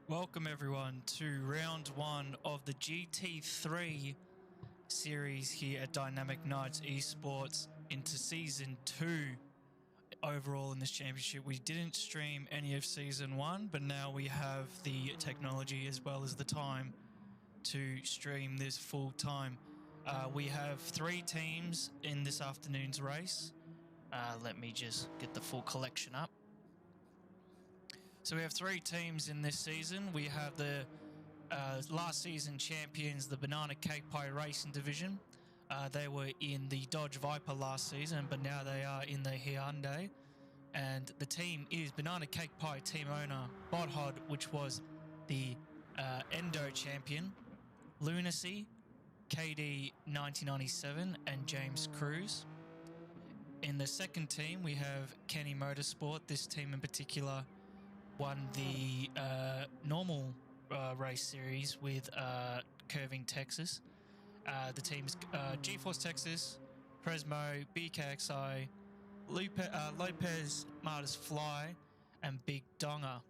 Welcome everyone to round one of the GT3 series here at Dynamic Knights Esports into season 2 overall in this championship. We didn't stream any of season 1, but now we have the technology as well as the time to stream this full time. We have 3 teams in this afternoon's race. Let me just get the full collection up. So we have 3 teams in this season. We have the last season champions, the Banana Cake Pie Racing Division. They were in the Dodge Viper last season, but now they are in the Hyundai. And the team is Banana Cake Pie team owner Bodhod, which was the Endo champion, Lunacy, KD 1997, and James Cruz. In the second team, we have Kenny Motorsport. This team in particular won the normal race series with Curving Texas. The teams GeForce Texas, Presmo, BKXI, Lopez Martis Fly, and Big Donga.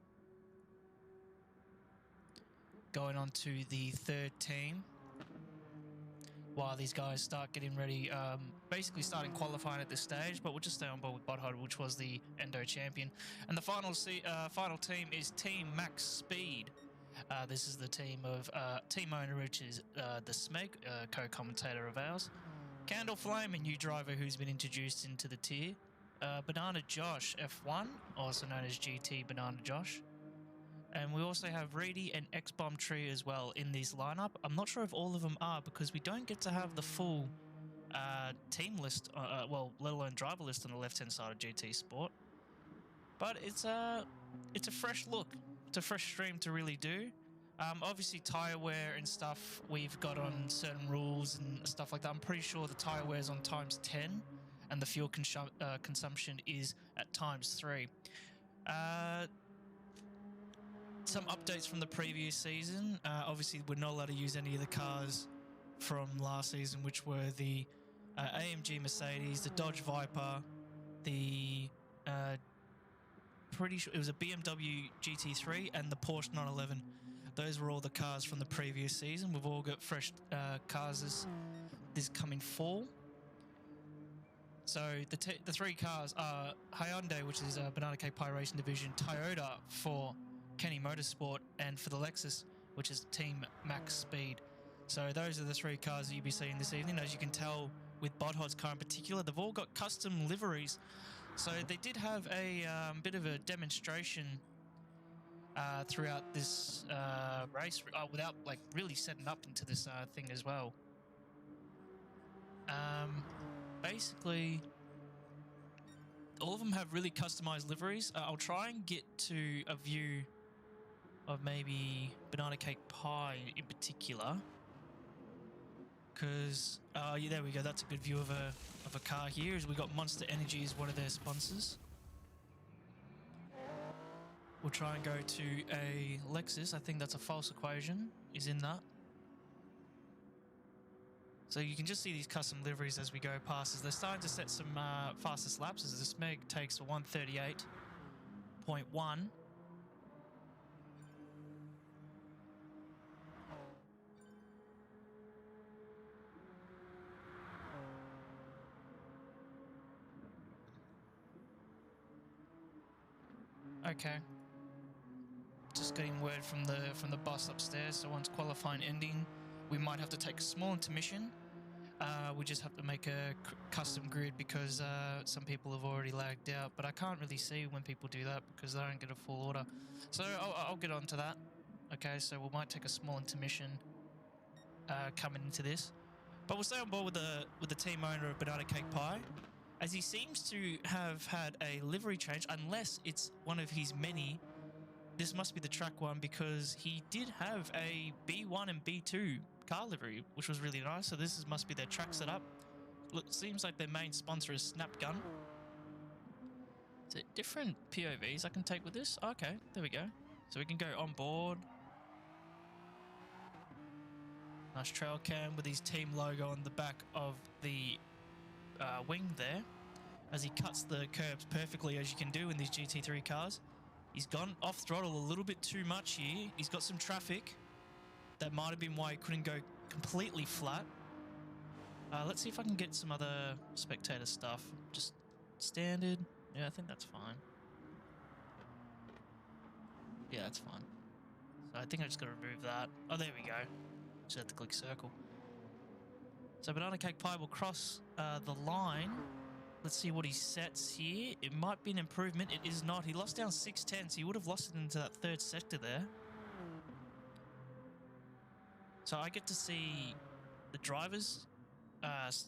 Going on to the third team. While these guys start getting ready, basically starting qualifying at this stage, but we'll just stay on board with Bodhod, which was the Endo champion. And the final team is Team Max Speed. This is the team of team owner, which is the Smeg, co-commentator of ours. Candle Flame, a new driver who's been introduced into the tier. Banana Josh F1, also known as GT Banana Josh. And we also have Reedy and X-Bomb Tree as well in this lineup. I'm not sure if all of them are because we don't get to have the full team list, well, let alone driver list on the left-hand side of GT Sport. But it's a fresh look. It's a fresh stream to really do. Obviously, tyre wear and stuff, we've got on certain rules and stuff like that. I'm pretty sure the tyre wear is on times 10 and the fuel consumption is at times 3. Some updates from the previous season. Obviously, we're not allowed to use any of the cars from last season, which were the AMG Mercedes, the Dodge Viper, the pretty sure it was a BMW GT3, and the Porsche 911. Those were all the cars from the previous season. We've all got fresh cars this coming fall. So the 3 cars are Hyundai, which is a Banana Cake Pie Racing Division, Toyota for Kenny Motorsport, and for the Lexus, which is Team Max Speed. So those are the 3 cars that you'll be seeing this evening. As you can tell with Bodhod's car in particular, they've all got custom liveries. So they did have a bit of a demonstration throughout this race without like really setting up into this thing as well. Basically, all of them have really customized liveries. I'll try and get to a view of maybe Banana Cake Pie in particular, because yeah, there we go. That's a good view of a car here. As we got Monster Energy as one of their sponsors. We'll try and go to a Lexus. I think that's a false equation. Is in that. So you can just see these custom liveries as we go past. As they're starting to set some fastest laps. As the Smeg takes a 138.1. Okay. Just getting word from the boss upstairs. So once qualifying ending, we might have to take a small intermission. We just have to make a custom grid because some people have already lagged out. But I can't really see when people do that because they don't get a full order. So I'll get on to that. Okay, so we might take a small intermission coming into this. But we'll stay on board with the team owner of Banana Cake Pie, as he seems to have had a livery change, unless it's one of his many. This must be the track one because he did have a B1 and B2 car livery, which was really nice. So this must be their track setup. Look, seems like their main sponsor is Snapgun. Is it different POVs I can take with this? Okay, there we go. So we can go on board. Nice trail cam with his team logo on the back of the wing there, as he cuts the curbs perfectly, as you can do in these GT3 cars. He's gone off throttle a little bit too much here. He's got some traffic. That might have been why he couldn't go completely flat. Let's see if I can get some other spectator stuff. Just standard. Yeah, I think that's fine. Yeah, that's fine. So I think I just got to remove that. Oh, there we go. Just have to click circle. So Banana Cake Pie will cross the line. Let's see what he sets here. It might be an improvement. It is not. He lost down 6/10, so he would have lost it into that third sector there. So I get to see the driver's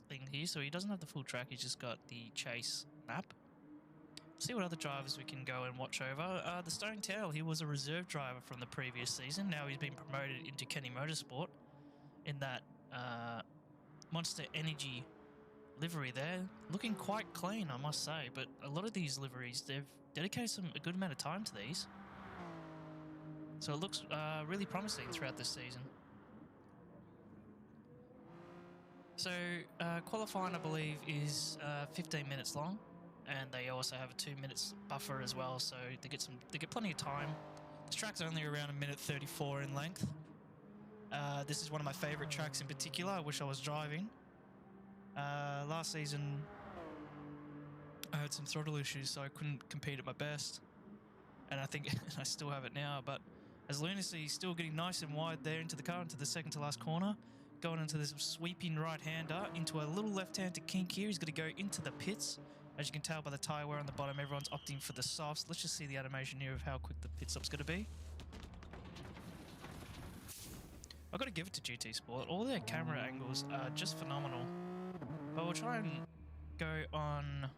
thing here. So he doesn't have the full track. He's just got the chase map. See what other drivers we can go and watch over. The Stone Tail, he was a reserve driver from the previous season. Now he's been promoted into Kenny Motorsport in that Monster Energy livery there. Looking quite clean, I must say. But a lot of these liveries, they've dedicated a good amount of time to these. So it looks really promising throughout this season. So qualifying, I believe, is 15 minutes long. And they also have a 2 minutes buffer as well, so they get plenty of time. This track's only around 1:34 in length. This is one of my favourite tracks in particular. I wish I was driving. Last season, I had some throttle issues, so I couldn't compete at my best. And I think I still have it now. But as Lunacy, he's still getting nice and wide there into the car, into the second to last corner. Going into this sweeping right-hander, into a little left-hander kink here. He's going to go into the pits. As you can tell by the tyre wear on the bottom, everyone's opting for the softs. Let's just see the animation here of how quick the pit stop's going to be. I've got to give it to GT Sport. All their camera angles are just phenomenal. But we'll try and go on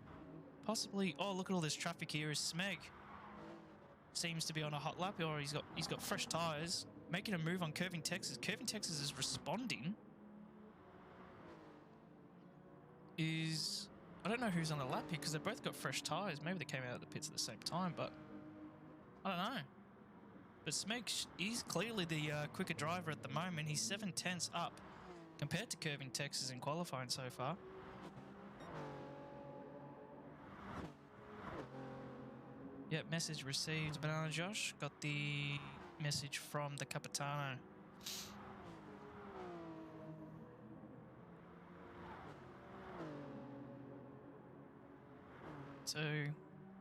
possibly... Oh, look at all this traffic here. Smeg seems to be on a hot lap, or he's got fresh tyres. Making a move on Curving Texas. Curving Texas is responding. I don't know who's on the lap here because they both got fresh tyres. Maybe they came out of the pits at the same time, but I don't know. But Smeg is clearly the quicker driver at the moment. He's 7/10 up compared to Curving Texas in qualifying so far. Yep, message received. Banana Josh got the message from the Capitano. So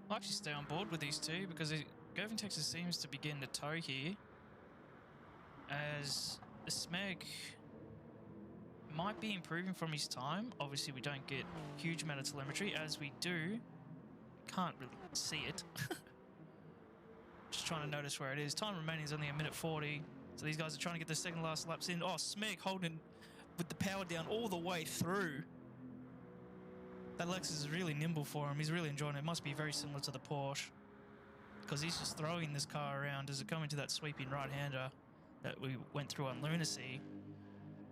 I'll actually stay on board with these two because Curving Texas seems to begin to tow here, as the Smeg might be improving from his time. Obviously we don't get a huge amount of telemetry. As we do, can't really see it. Just trying to notice where it is. Time remaining is only 1:40. So these guys are trying to get the second last laps in. Oh, Smeg holding with the power down all the way through. That Lexus is really nimble for him. He's really enjoying it. It must be very similar to the Porsche, because he's just throwing this car around as it comes into that sweeping right-hander that we went through on Lunacy.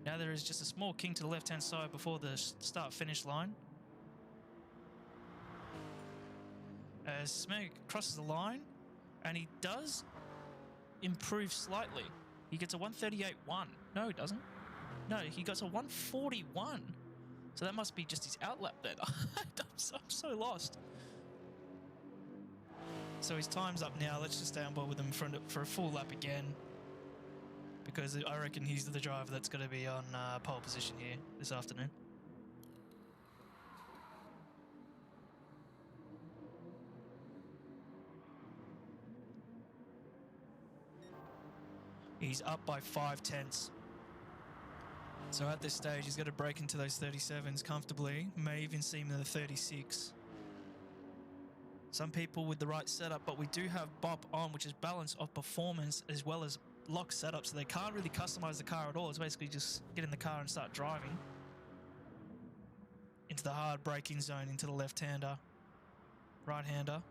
Now there is just a small kink to the left-hand side before the start-finish line. As Smeg crosses the line, and he does improve slightly. He gets a 1:38.1. No, he doesn't. No, he got a 1:41. So that must be just his outlap then. I'm so lost. So his time's up now. Let's just stay on board with him for a full lap again, because I reckon he's the driver that's going to be on pole position here this afternoon. He's up by 5/10. So at this stage, he's got to break into those 37s comfortably. May even see him in the 36. Some people with the right setup, but we do have BOP on, which is balance of performance as well as lock setup. So they can't really customize the car at all. It's basically just get in the car and start driving into the hard braking zone, into the left-hander, right-hander.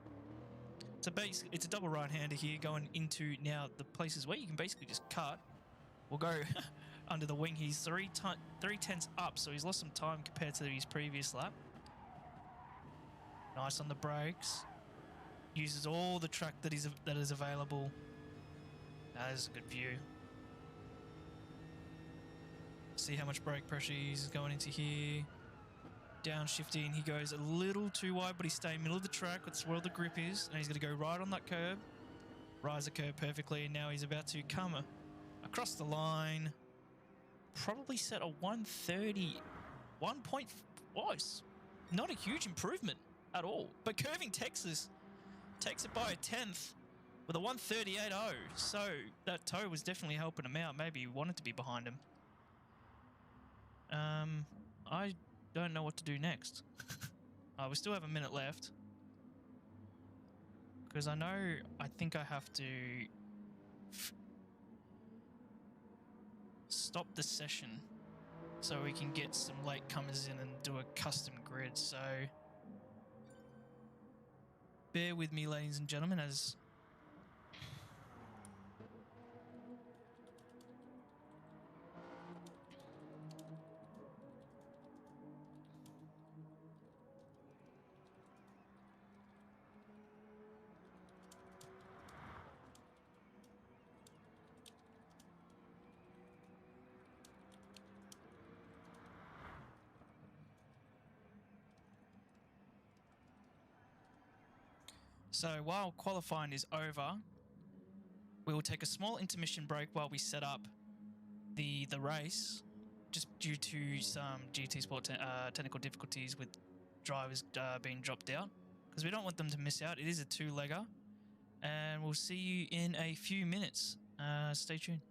It's a double right-hander here going into now the places where you can basically just cut. We'll go under the wing. He's 3/10 up, so he's lost some time compared to his previous lap. Nice on the brakes. Uses all the track that is available. That is a good view. See how much brake pressure he's going into here. Downshifting, he goes a little too wide, but he's staying middle of the track. That's where the grip is, and he's going to go right on that curb. riser curve perfectly, and now he's about to come across the line. Probably set a 130, 1 point. Oh, it's not a huge improvement at all. But Curving Texas takes it by a 10th with a 138.0. So that toe was definitely helping him out. Maybe he wanted to be behind him. I don't know what to do next. We still have a minute left. Because I think I have to stop the session so we can get some latecomers in and do a custom grid. So bear with me, ladies and gentlemen, as so while qualifying is over, we will take a small intermission break while we set up the race, just due to some GT Sport technical difficulties with drivers being dropped out, because we don't want them to miss out. It is a two-legger, and we'll see you in a few minutes. Stay tuned.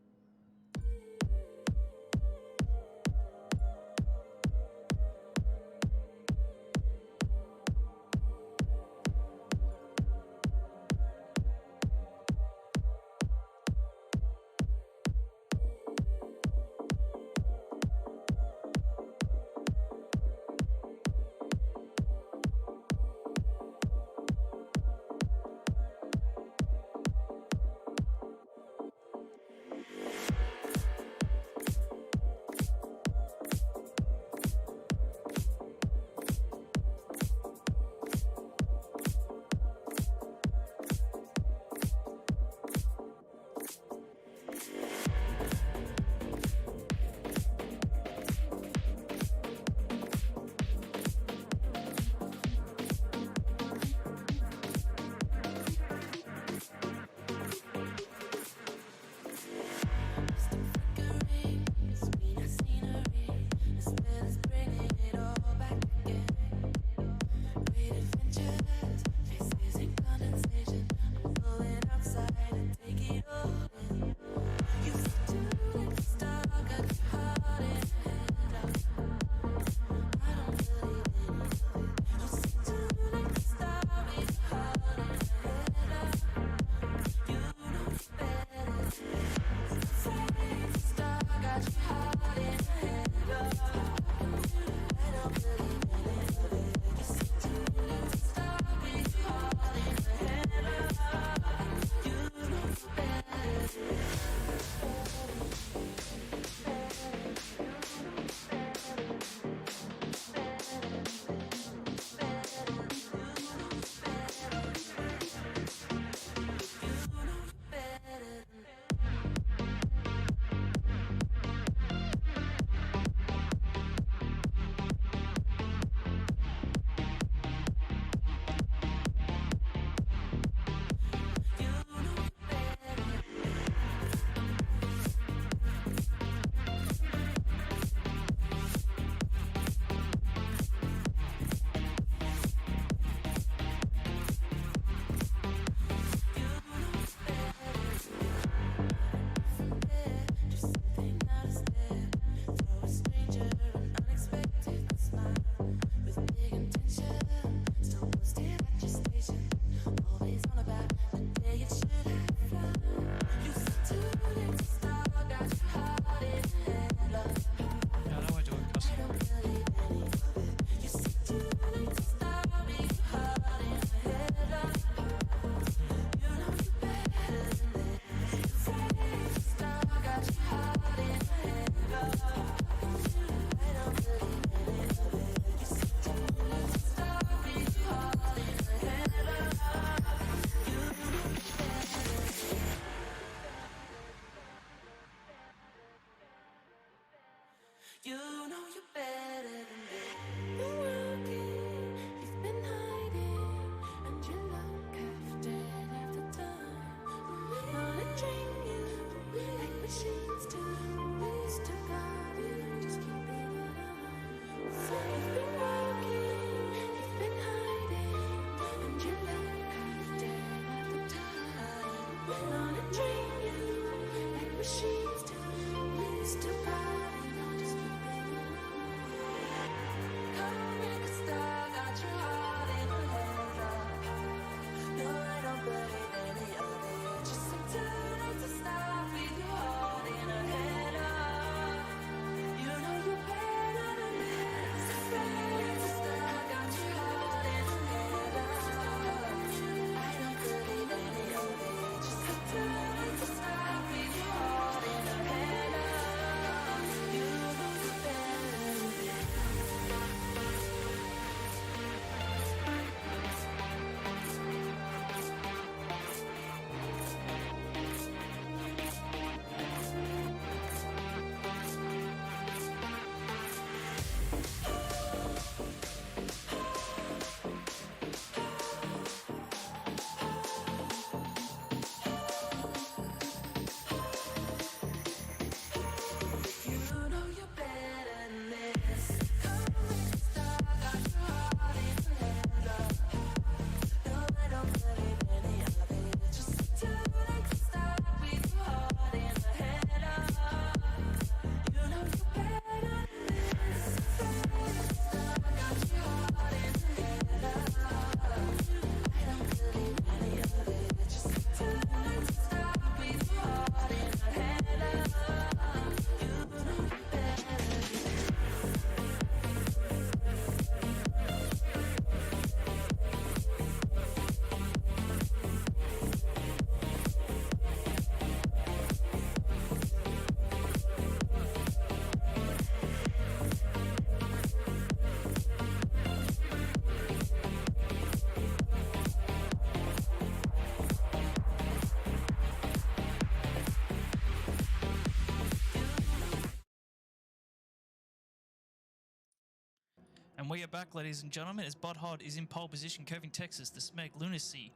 And we are back, ladies and gentlemen, as Bud Hod is in pole position, curving Texas, the Smeg, Lunacy,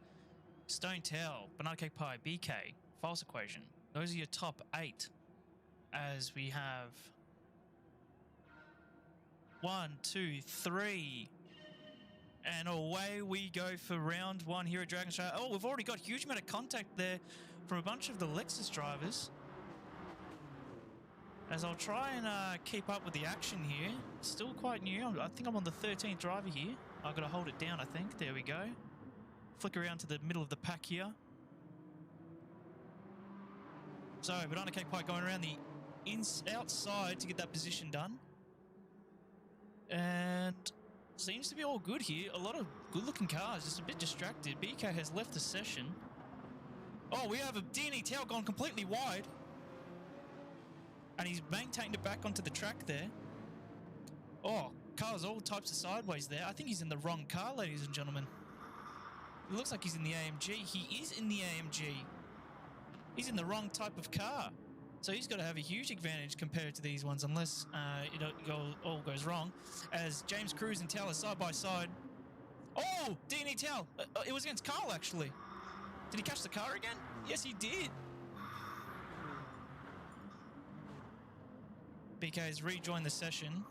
Stone Towel, Banana Cake Pie, BK, False Equation. Those are your top 8. As we have 1, 2, 3. And away we go for round 1 here at Dragon Show. Oh, we've already got a huge amount of contact there from a bunch of the Lexus drivers. As I'll try and keep up with the action here. Still quite new. I think I'm on the 13th driver here. I've got to hold it down, I think. There we go. Flick around to the middle of the pack here. So, Banana Cake Pie going around the outside to get that position done. And seems to be all good here. A lot of good-looking cars, just a bit distracted. BK has left the session. Oh, we have a DNE tail gone completely wide. And he's maintained it back onto the track there. Oh, cars all types of sideways there. I think he's in the wrong car, ladies and gentlemen. It looks like he's in the AMG. He is in the AMG. He's in the wrong type of car. So he's got to have a huge advantage compared to these ones, unless it all goes wrong. As James Cruz and Tell are side by side. Oh, DNE Tell. It was against Carl, actually. Did he catch the car again? Yes, he did. BK has rejoined the session.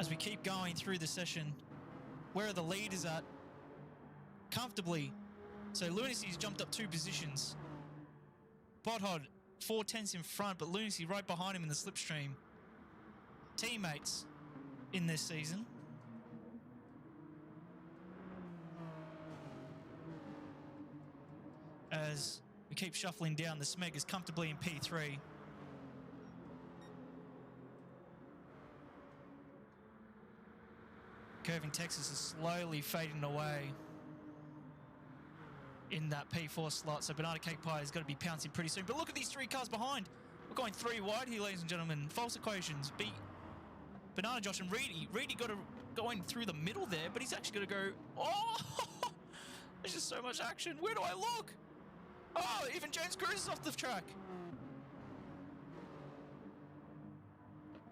As we keep going through the session, where are the leaders at? Comfortably. So Lunacy's jumped up 2 positions. Bothod 4/10 in front, but Lunacy right behind him in the slipstream. Teammates in this season. As we keep shuffling down, the Smeg is comfortably in P3. Curving Texas is slowly fading away in that P4 slot, so Banana Cake Pie has got to be pouncing pretty soon. But look at these 3 cars behind. We're going 3 wide here, ladies and gentlemen. False Equations beat Banana Josh and Reedy. Reedy got to going through the middle there, but he's actually going to go... Oh! There's just so much action. Where do I look? Oh, even James Cruz is off the track.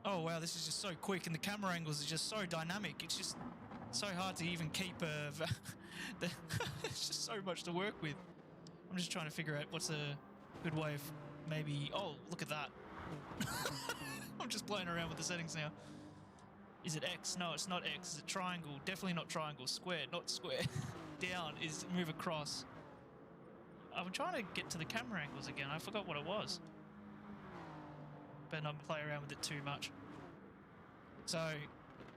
Oh, wow, this is just so quick, and the camera angles are just so dynamic. It's just so hard to even keep it's just so much to work with. I'm just trying to figure out what's a good way of maybe... Oh, look at that. I'm just playing around with the settings now. Is it X? No, it's not X. Is it triangle? Definitely not triangle. Square, not square. Down is move across. I'm trying to get to the camera angles again. I forgot what it was. Better not play around with it too much. So,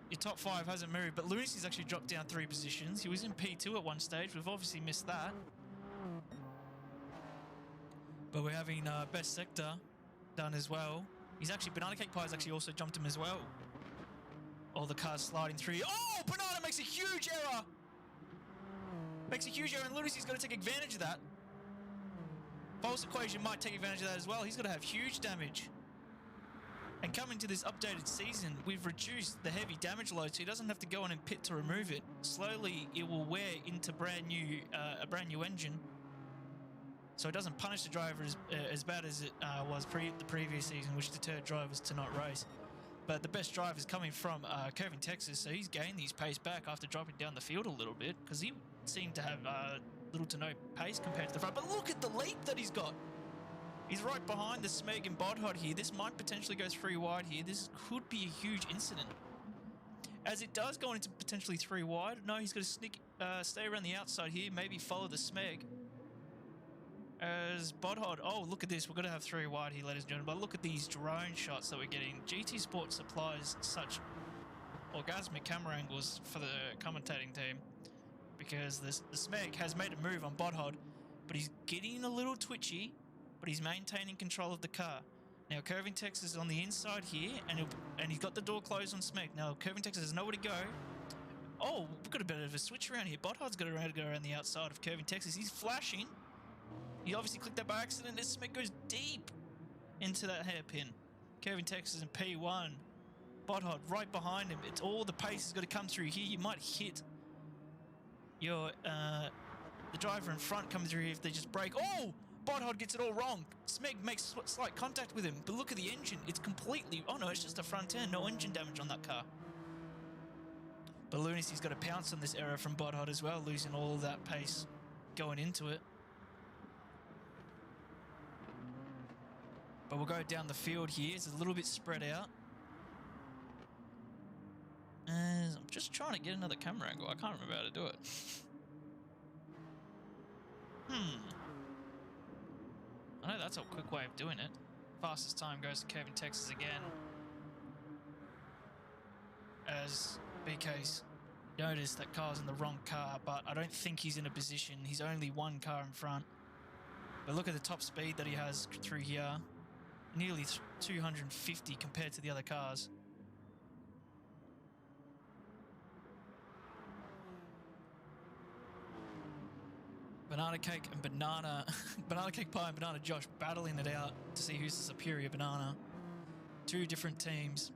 your top 5 hasn't moved, but Lunacy's actually dropped down 3 positions. He was in P2 at one stage. We've obviously missed that. But we're having best sector done as well. He's actually, Banana Cake Pie's actually also jumped him as well. All the cars sliding through. Oh, Banana makes a huge error. Makes a huge error, and Lunacy's got to take advantage of that. False Equation might take advantage of that as well. He's got to have huge damage. And coming to this updated season, we've reduced the heavy damage load, so he doesn't have to go on and pit to remove it. Slowly, it will wear into a brand new engine, so it doesn't punish the driver as bad as it was the previous season, which deterred drivers to not race. But the best drive is coming from Curving Texas, so he's gained his pace back after dropping down the field a little bit, because he seemed to have little to no pace compared to the front. But look at the leap that he's got. He's right behind the Smeg and Bodhod here. This might potentially go 3 wide here. This could be a huge incident. As it does go into potentially 3 wide. No, he's going to stay around the outside here. Maybe follow the Smeg. As Bodhod, oh, look at this. We're going to have 3 wide here, ladies and gentlemen. But look at these drone shots that we're getting. GT Sports supplies such orgasmic camera angles for the commentating team. Because the Smeg has made a move on Bodhod. But he's getting a little twitchy. But he's maintaining control of the car. Now, Curving Texas is on the inside here, and he's got the door closed on Smeg. Now, Curving Texas has nowhere to go. Oh, we've got a bit of a switch around here. Bodhod's got to go around the outside of Curving Texas. He's flashing. He obviously clicked that by accident. This Smeg goes deep into that hairpin. Curving Texas in P1. Bodhod right behind him. It's all the pace has got to come through here. You might hit your the driver in front coming through here if they just brake. Oh! Bodhod gets it all wrong. Smeg makes slight contact with him, but look at the engine. It's completely... Oh no, it's just a front end. No engine damage on that car. But Lunacy's got to pounce on this error from Bodhod as well, losing all of that pace going into it. But we'll go down the field here. It's a little bit spread out. And I'm just trying to get another camera angle. I can't remember how to do it. I know that's a quick way of doing it. Fastest time goes to Curving Texas again. As BK's noticed that car's in the wrong car, but I don't think he's in a position. He's only 1 car in front. But look at the top speed that he has through here. Nearly 250 compared to the other cars. Banana Cake and Banana Cake Pie and Banana Josh battling it out to see who's the superior banana. 2 different teams.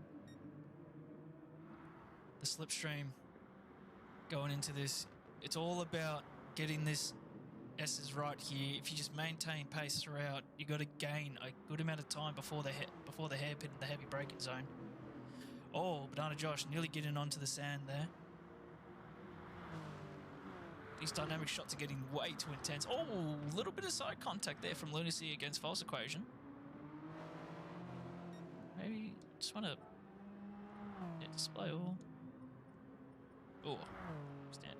The slipstream going into this. It's all about getting this S's right here. If you just maintain pace throughout, you got to gain a good amount of time before the hairpin and the heavy braking zone. Oh, Banana Josh nearly getting onto the sand there. These dynamic shots are getting way too intense. Oh, a little bit of side contact there from Lunacy against False Equation. Maybe just want to display all. Oh, standard.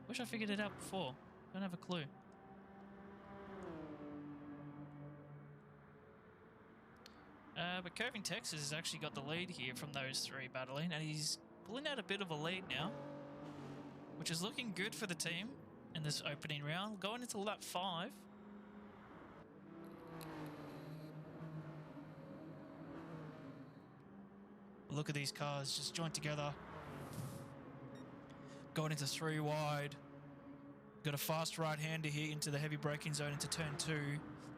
Wish I figured it out before. Don't have a clue. But Curving Texas has actually got the lead here from those 3 battling, and he's pulling out a bit of a lead now, which is looking good for the team in this opening round. Going into lap 5. Look at these cars just joined together. Going into 3 wide. Got a fast right-hander here into the heavy braking zone into turn 2.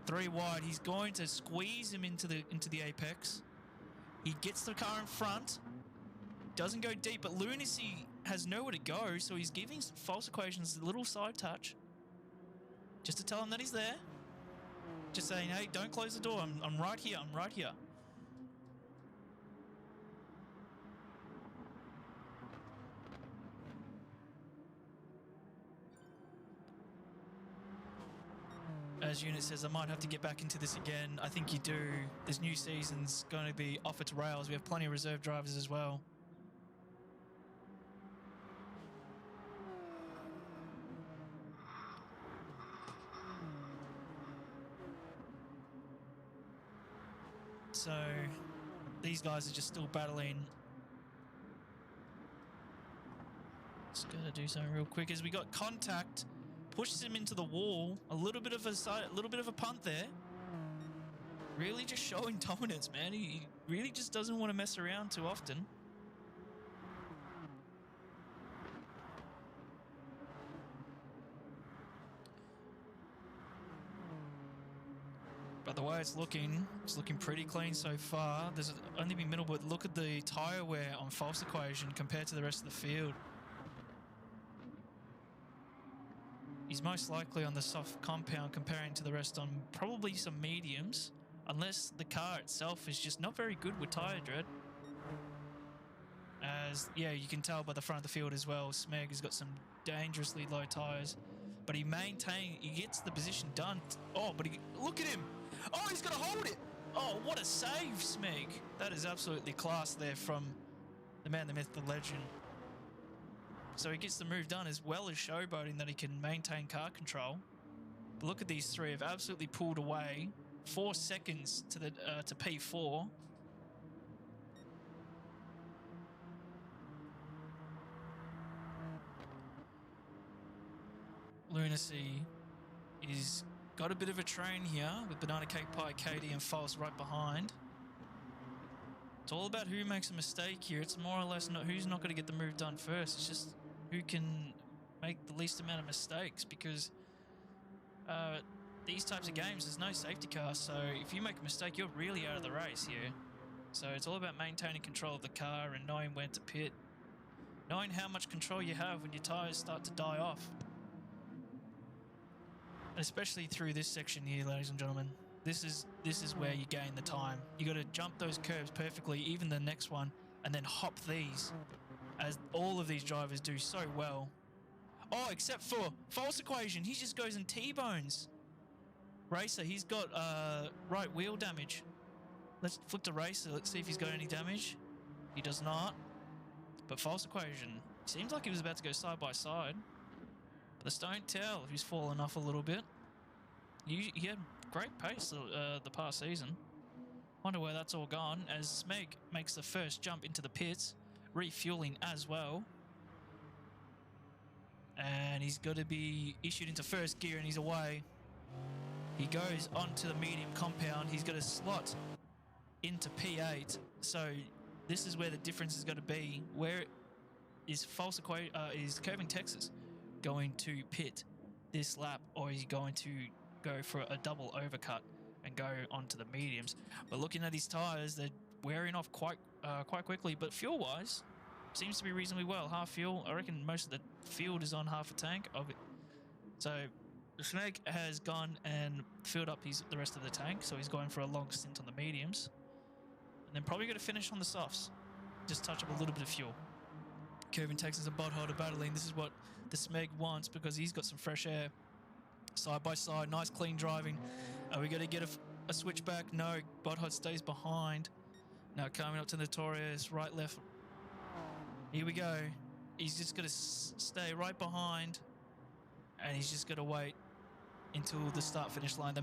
3 wide. He's going to squeeze him into the apex. He gets the car in front. Doesn't go deep, but Lunacy has nowhere to go, so he's giving False Equations a little side touch. Just to tell him that he's there. Just saying, hey, don't close the door. I'm right here. I'm right here. as Unit says, I might have to get back into this again. I think you do. This new season's going to be off its rails. We have plenty of reserve drivers as well. So these guys are just still battling. Just gonna do something real quick as we got contact, pushes him into the wall. A little bit of a punt there. Really just showing dominance, man. He really just doesn't want to mess around too often. But the way it's looking pretty clean so far. There's only been middle, but look at the tyre wear on False Equation compared to the rest of the field. He's most likely on the soft compound comparing to the rest on probably some mediums, unless the car itself is just not very good with tyre tread. As, yeah, you can tell by the front of the field as well, Smeg has got some dangerously low tyres. But he gets the position done. Oh, but look at him. Oh, he's going to hold it. Oh, what a save, Smeg. That is absolutely class there from the man, the myth, the legend. So he gets the move done as well as showboating that he can maintain car control. But look at these three have absolutely pulled away. 4 seconds to P4. Lunacy is got a bit of a train here with Banana Cake Pie, Katie and False right behind. It's all about who makes a mistake here. It's more or less not who's not going to get the move done first. It's just who can make the least amount of mistakes, because these types of games, there's no safety car. So if you make a mistake, you're really out of the race here. So it's all about maintaining control of the car and knowing when to pit. Knowing how much control you have when your tyres start to die off. Especially through this section here, ladies and gentlemen. This is where you gain the time. You got to jump those curves perfectly, even the next one, and then hop these, as all of these drivers do so well. Oh, except for False Equation, he just goes and T-bones. Racer, he's got right wheel damage. Let's flick to Racer. Let's see if he's got any damage. He does not. But False Equation, seems like he was about to go side by side. But the don't tell if he's fallen off a little bit. He had great pace the past season. Wonder where that's all gone, as Smeg makes the first jump into the pits, refueling as well. And he's got to be issued into first gear and he's away. He goes onto the medium compound. He's got a slot into P8. So this is where the difference is going to be. Where is is Curving Texas going to pit this lap, or is he going to go for a double overcut and go onto the mediums? But looking at his tyres, they're wearing off quite quickly. But fuel-wise, seems to be reasonably well. Half fuel. I reckon most of the field is on half a tank of it. So Smeg has gone and filled up the rest of the tank, so he's going for a long stint on the mediums. And then probably going to finish on the softs. Just touch up a little bit of fuel. Curving Texas and Bot Holder battling. This is what the Smeg wants, because he's got some fresh air. Side by side, nice clean driving. Are we going to get a switchback? No, Bot Hod stays behind. Now coming up to Notorious, right, left. Here we go. He's just going to stay right behind, and he's just going to wait until the start-finish line.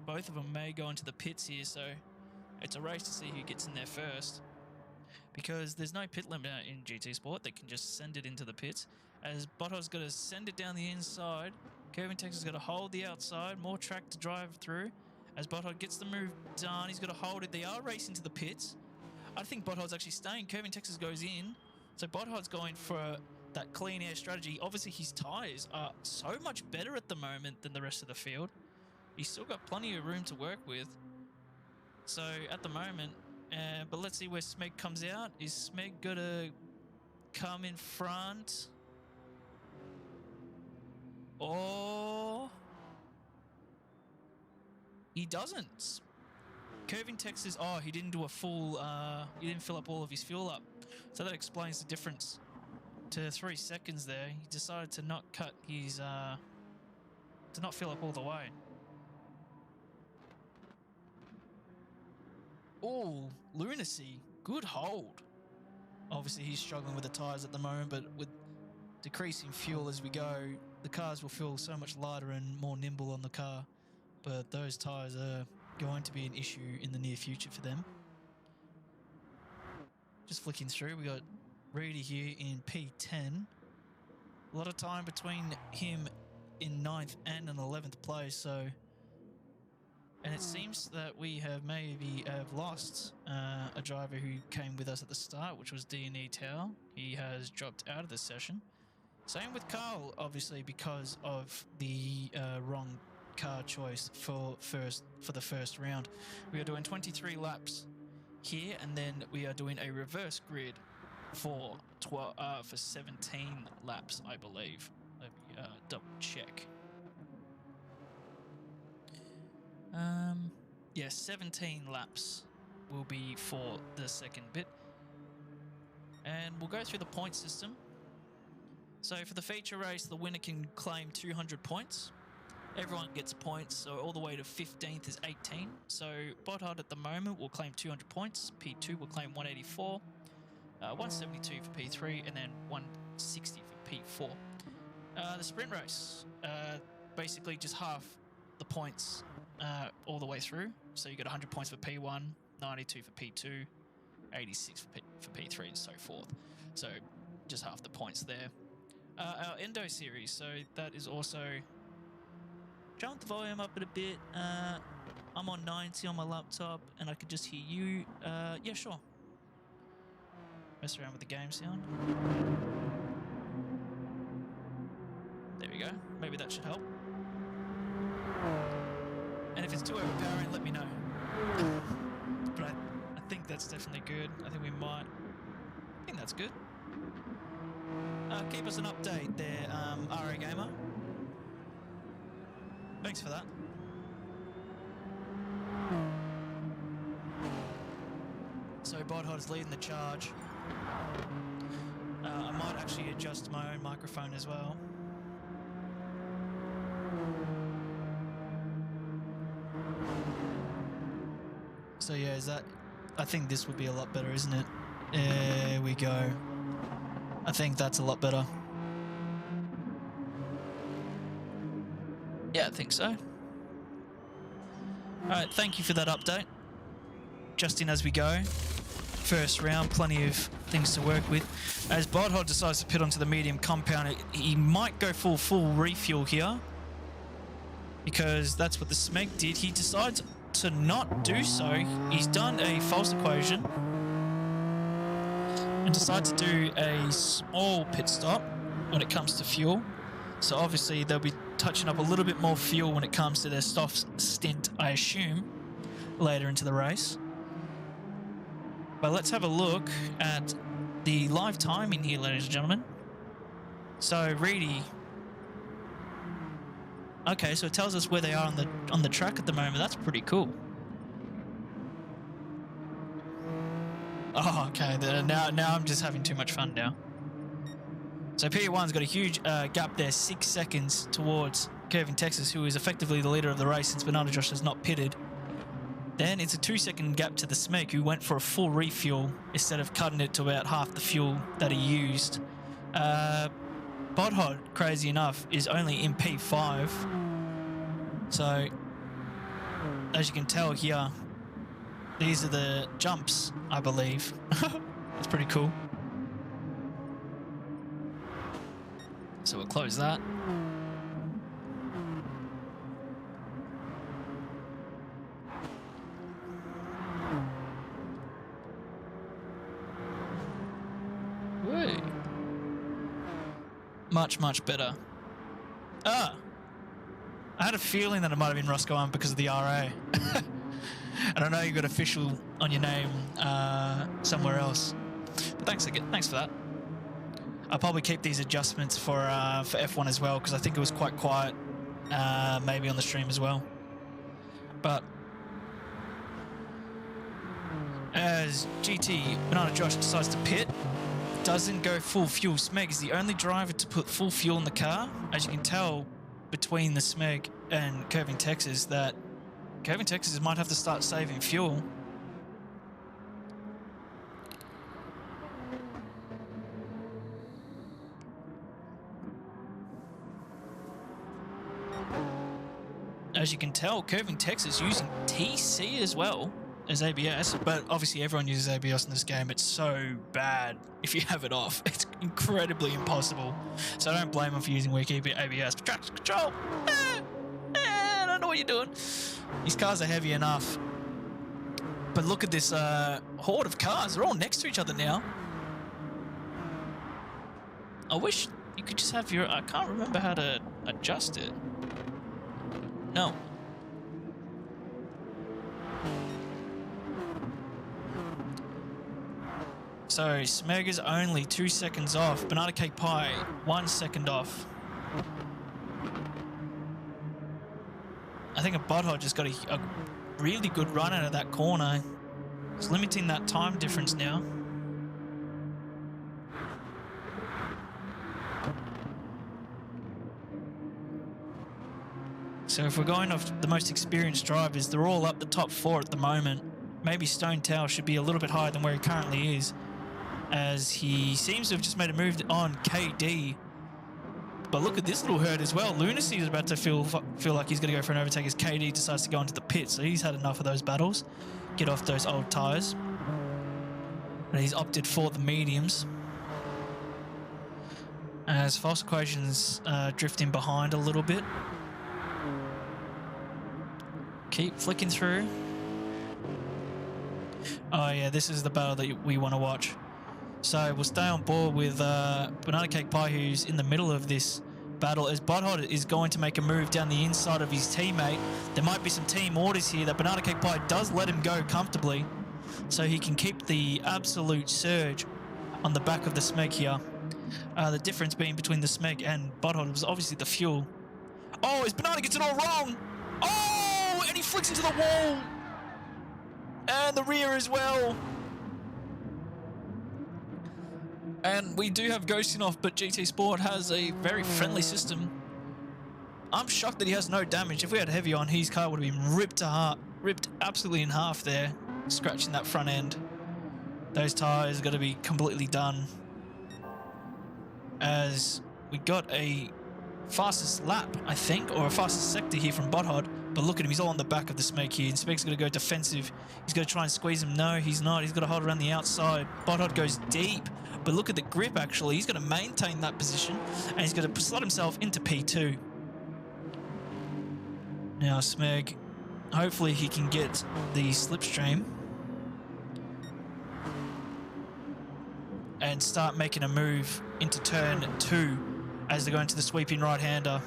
Both of them may go into the pits here, so it's a race to see who gets in there first. Because there's no pit limit in GT Sport, they can just send it into the pits. As Botto's got to send it down the inside, Curving Texas has got to hold the outside, more track to drive through. As Botto gets the move done, he's got to hold it. They are racing to the pits. I think Botto's actually staying. Curving Texas goes in. So Botto's going for that clean air strategy. Obviously, his tyres are so much better at the moment than the rest of the field. He's still got plenty of room to work with. So at the moment, but let's see where Smeg comes out. Is Smeg going to come in front? Or he doesn't. Curving Texas, oh, he didn't do a full, he didn't fill up all of his fuel up. So that explains the difference to 3 seconds there. He decided to not cut his, to not fill up all the way. Oh, Lunacy. Good hold. Obviously, he's struggling with the tyres at the moment, but with decreasing fuel as we go, the cars will feel so much lighter and more nimble on the car. But those tyres are going to be an issue in the near future for them. Just flicking through, we got Reedy here in P10. A lot of time between him in 9th and an 11th place, so... And it seems that we have lost a driver who came with us at the start, which was DNE. He has dropped out of the session. Same with Carl, obviously, because of the wrong car choice for the first round. We are doing 23 laps here, and then we are doing a reverse grid for 17 laps, I believe. Let me double check. Yeah, 17 laps will be for the second bit. And we'll go through the point system. So for the feature race, the winner can claim 200 points. Everyone gets points, so all the way to 15th is 18. So Bothard at the moment will claim 200 points. P2 will claim 184, 172 for P3, and then 160 for P4. The sprint race, basically just half the points all the way through. So you get 100 points for P1, 92 for P2, 86 for P3, and so forth. So just half the points there. Our Endo series, so that is also... Jump the volume up a bit. I'm on 90 on my laptop, and I could just hear you. Yeah, sure. Mess around with the game sound. There we go. Maybe that should help. And if it's too overpowering, let me know. But I think that's definitely good. I think we might... I think that's good. Keep us an update there, RA Gamer. Thanks for that. So Bodhod is leading the charge. I might actually adjust my own microphone as well. So yeah, I think this would be a lot better, isn't it? There we go. I think that's a lot better. Yeah, I think so. Alright, thank you for that update. Just in as we go. First round, plenty of things to work with. As Bodhod decides to pit onto the medium compound, he might go full refuel here. Because that's what the Smeg did. He decides to not do so. He's done a false equation. And decides to do a small pit stop when it comes to fuel. So obviously they'll be touching up a little bit more fuel when it comes to their stint, I assume, later into the race. But let's have a look at the live timing here, ladies and gentlemen. So Reedy. Okay, so it tells us where they are on the track at the moment. That's pretty cool. Oh, okay. Now I'm just having too much fun now. So P1's got a huge gap there, 6 seconds towards Kevin Texas, who is effectively the leader of the race since Bernardo Josh has not pitted. Then it's a 2-second gap to the Smeg, who went for a full refuel instead of cutting it to about half the fuel that he used. Bodhod, crazy enough, is only in P5. So, as you can tell here, these are the jumps, I believe. That's pretty cool. So we'll close that. Woo. Much better. I had a feeling that it might have been Roscoe Arm because of the RA. And I know you got official on your name somewhere else. But thanks for that. I'll probably keep these adjustments for F1 as well, because I think it was quite quiet, maybe on the stream as well. But as GT Banana Josh decides to pit, doesn't go full fuel. Smeg is the only driver to put full fuel in the car. As you can tell between the Smeg and Curving Texas, that Curving Texas might have to start saving fuel. as you can tell, Curving Texas using TC as well as ABS, but obviously everyone uses ABS in this game. It's so bad if you have it off. It's incredibly impossible. So I don't blame them for using weak ABS. But traction control, I don't know what you're doing. These cars are heavy enough. But look at this horde of cars. They're all next to each other now. I wish you could just have your... I can't remember how to adjust it. No. So Smeg is only 2 seconds off. Banana Cake Pie 1 second off. I think a Butthod just got a really good run out of that corner. It's limiting that time difference now. So if we're going off the most experienced drivers, they're all up the top 4 at the moment. Maybe Stone Tower should be a little bit higher than where he currently is, as he seems to have just made a move on KD. But look at this little herd as well. Lunacy is about to feel like he's going to go for an overtake as KD decides to go into the pit. So he's had enough of those battles. Get off those old tyres. And he's opted for the mediums. As False Equations drifting behind a little bit. Keep flicking through. Oh yeah, this is the battle that we want to watch. So we'll stay on board with Banana Cake Pie, who's in the middle of this battle, as Butthod is going to make a move down the inside of his teammate. There might be some team orders here that Banana Cake Pie does let him go comfortably, so he can keep the absolute surge on the back of the Smeg here. The difference being between the Smeg and Butthod was obviously the fuel. Oh, his Banana gets it all wrong! Oh, and he flicks into the wall! And the rear as well. And we do have ghosting off, but GT Sport has a very friendly system. I'm shocked that he has no damage. If we had heavy on, his car would have been ripped absolutely in half there, scratching that front end. Those tyres are going to be completely done. As we got a fastest lap, I think, or a fastest sector here from Butthod. But look at him, he's all on the back of the Smeg here. And Smeg's going to go defensive. He's going to try and squeeze him. No, he's not. He's got to hold around the outside. Butthod goes deep. But look at the grip, actually. He's going to maintain that position. And he's going to slot himself into P2. Now, Smeg, hopefully he can get the slipstream. And start making a move into turn 2 as they go into the sweeping right-hander.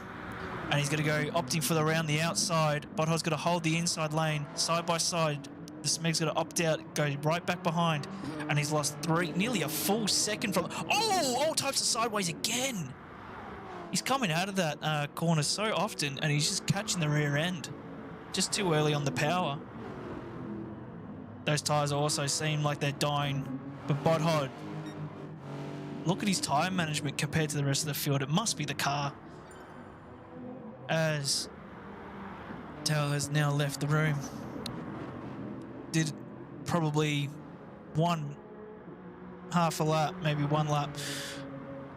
And he's going to go opting for around the outside. Butthod's going to hold the inside lane side by side. The Smeg's going to opt out, go right back behind. And he's lost nearly a full second from... Oh, all types of sideways again. He's coming out of that corner so often, and he's just catching the rear end. Just too early on the power. Those tyres also seem like they're dying. But Butthod, look at his tyre management compared to the rest of the field. It must be the car. As Tao has now left the room. Did probably half a lap, maybe one lap,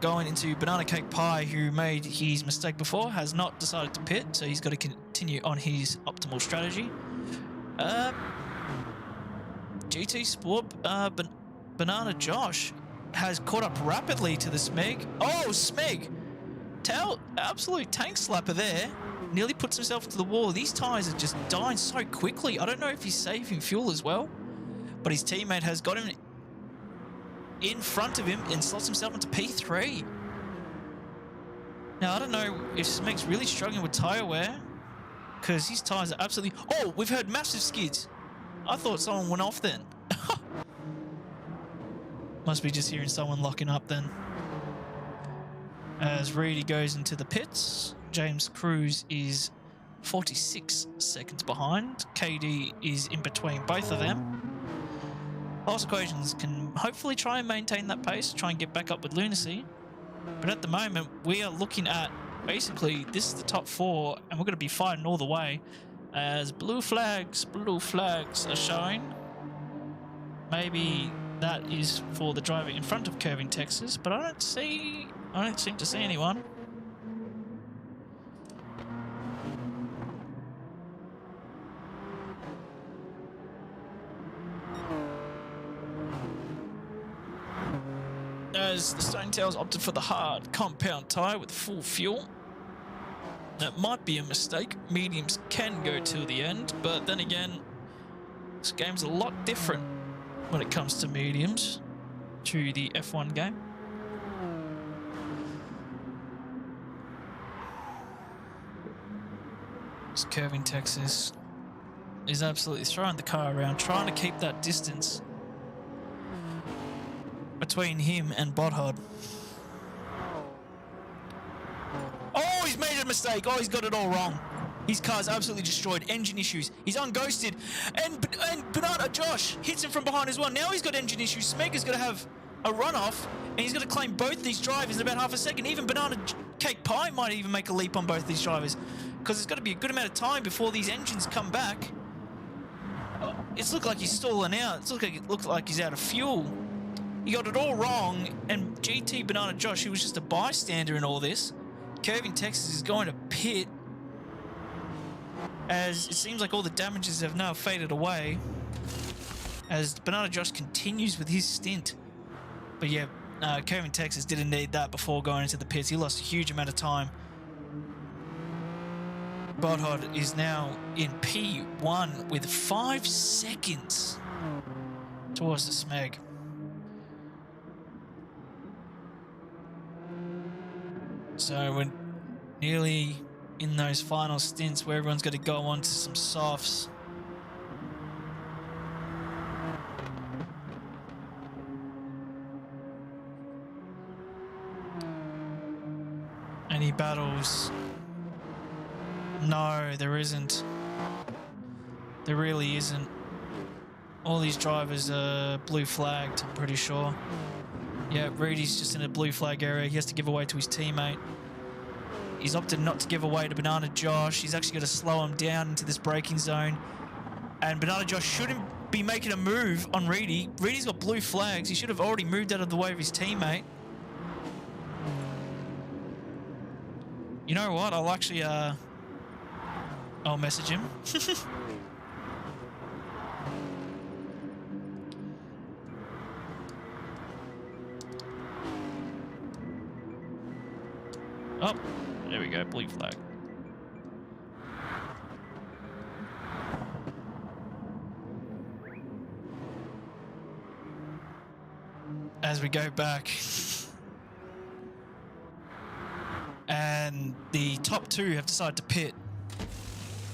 going into Banana Cake Pie, who made his mistake before, has not decided to pit, so he's got to continue on his optimal strategy. GT Sport, Banana Josh has caught up rapidly to the Smeg. Oh, Smeg! Tao, absolute tank slapper there. Nearly puts himself into the wall. These tyres are just dying so quickly. I don't know if he's saving fuel as well, but his teammate has got him in front of him and slots himself into P3. Now, I don't know if Smeg's really struggling with tyre wear, because his tyres are absolutely... Oh, we've heard massive skids. I thought someone went off then. Must be just hearing someone locking up then. As Reedy goes into the pits, James Cruz is 46 seconds behind. KD is in between both of them. False Equations can hopefully try and maintain that pace, try and get back up with Lunacy. But at the moment, we are looking at basically this is the top 4, and we're going to be fighting all the way. As blue flags are showing. Maybe that is for the driver in front of Curving Texas, but I don't seem to see anyone. as the Stone Tails opted for the hard compound tyre with full fuel. That might be a mistake. Mediums can go till the end, but then again, this game's a lot different when it comes to mediums to the F1 game. This curving Texas is absolutely throwing the car around, trying to keep that distance between him and Botthod. Oh, he's made a mistake. Oh, he's got it all wrong. His car's absolutely destroyed. Engine issues. He's unghosted. And Banana Josh hits him from behind as well. Now he's got engine issues. Smeg is going to have a runoff, and he's going to claim both these drivers in about half a second. Even Banana Cake Pie might even make a leap on both these drivers, because it's got to be a good amount of time before these engines come back. It's looked like he's stalling out. It looks like he's out of fuel. He got it all wrong, and GT Banana Josh, who was just a bystander in all this, Curving Texas is going to pit, as it seems like all the damages have now faded away as Banana Josh continues with his stint. But yeah, Curving Texas didn't need that before going into the pits. He lost a huge amount of time. Botthod is now in P1 with 5 seconds towards the Smeg. So we're nearly in those final stints where everyone's got to go on to some softs. Any battles? No, there isn't. There really isn't. All these drivers are blue flagged, I'm pretty sure. Yeah, Reedy's just in a blue flag area. He has to give away to his teammate. He's opted not to give away to Banana Josh. He's actually going to slow him down into this braking zone. And Banana Josh shouldn't be making a move on Reedy. Reedy's got blue flags. He should have already moved out of the way of his teammate. You know what? I'll actually, I'll message him. Oh, there we go, blue flag. As we go back, and the top two have decided to pit.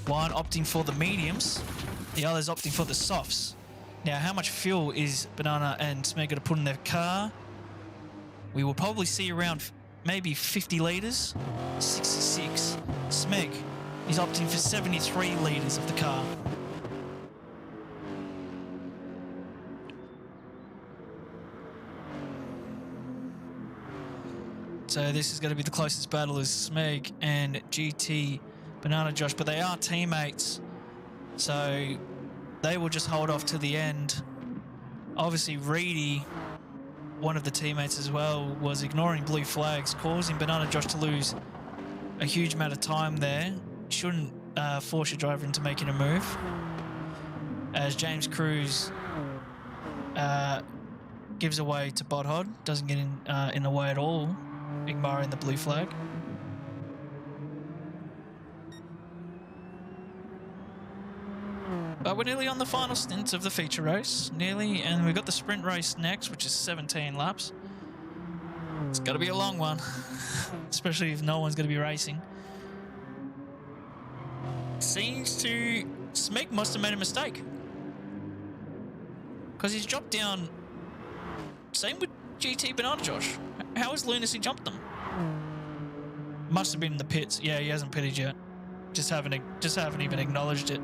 One opting for the mediums, the other's opting for the softs. Now, how much fuel is Banana and Smeg going to put in their car? We will probably see around maybe 50 litres, 66. Smeg is opting for 73 litres of the car. So this is going to be the closest battle is Smeg and GT Banana Josh, but they are teammates, so they will just hold off to the end. Obviously, Reedy, one of the teammates as well, was ignoring blue flags, causing Banana Josh to lose a huge amount of time there. Shouldn't force your driver into making a move. As James Cruz gives away to Botthod, doesn't get in the way at all, ignoring the blue flag. But we're nearly on the final stint of the feature race, nearly, and we've got the sprint race next, which is 17 laps. It's got to be a long one, especially if no one's going to be racing. Seems to... Smeg must have made a mistake, because he's dropped down. Same with GT Banana Josh. How has Lunacy jumped them? Must have been in the pits. Yeah, he hasn't pitted yet. Just haven't even acknowledged it.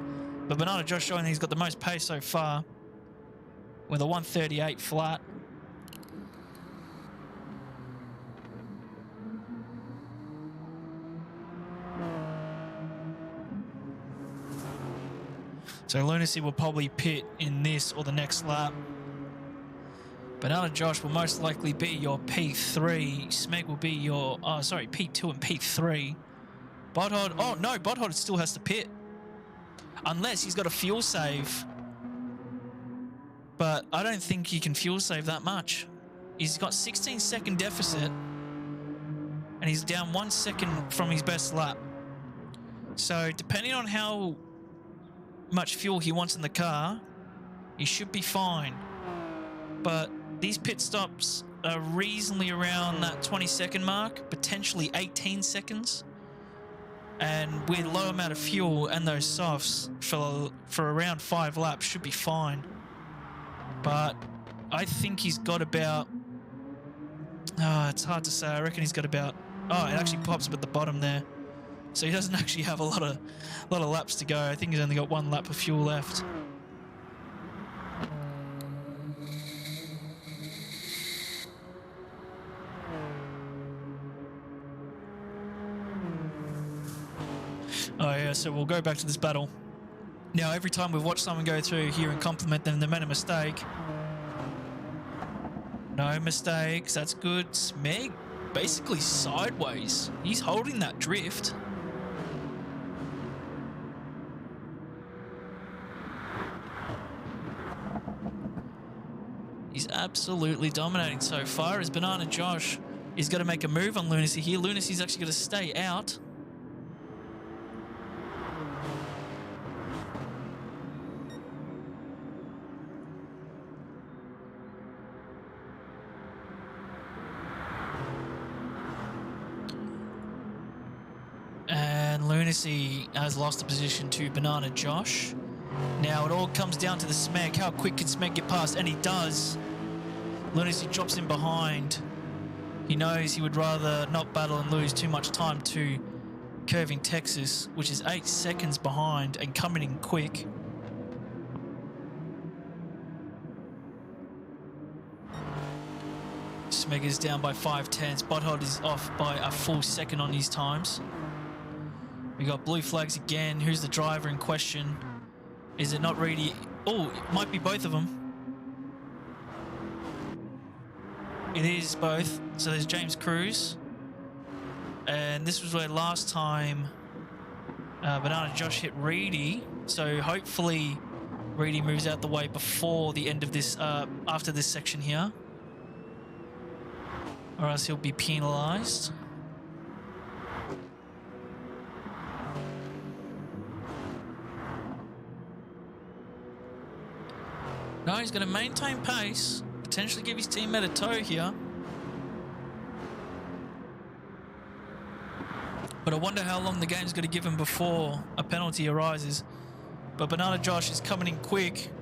But Banana Josh showing he's got the most pace so far with a 138 flat. So Lunacy will probably pit in this or the next lap. Banana Josh will most likely be your P3. Smeg will be your, P2 and P3. Botthod, oh no, Botthod still has to pit. Unless he's got a fuel save. But I don't think he can fuel save that much. He's got 16-second deficit, and he's down 1 second from his best lap. So depending on how much fuel he wants in the car, he should be fine. But these pit stops are reasonably around that 20-second mark, potentially 18 seconds. And with low amount of fuel and those softs for around 5 laps should be fine. But I think he's got about... it's hard to say. I reckon he's got about... Oh, it actually pops up at the bottom there. So he doesn't actually have a lot of laps to go. I think he's only got 1 lap of fuel left. Oh yeah, so we'll go back to this battle. Now, every time we've watched someone go through here and compliment them, they made a mistake. No mistakes, that's good. Smeg, basically sideways. He's holding that drift. He's absolutely dominating so far as Banana Josh is going to make a move on Lunacy here. Lunacy's actually going to stay out. Lunacy has lost the position to Banana Josh. Now it all comes down to the Smeg. How quick can Smeg get past? And he does. Lunacy drops in behind. He knows he would rather not battle and lose too much time to Curving Texas, which is 8 seconds behind and coming in quick. Smeg is down by 5/10. Butthod is off by a full second on his times. We got blue flags again. Who's the driver in question? Is it not Reedy? Oh, it might be both of them. It is both. So there's James Cruz. And this was where last time Banana Josh hit Reedy. So hopefully Reedy moves out the way before the end of this, after this section here. Or else he'll be penalised. No, he's going to maintain pace, potentially give his teammate a tow here. But I wonder how long the game's going to give him before a penalty arises. But Banana Josh is coming in quick.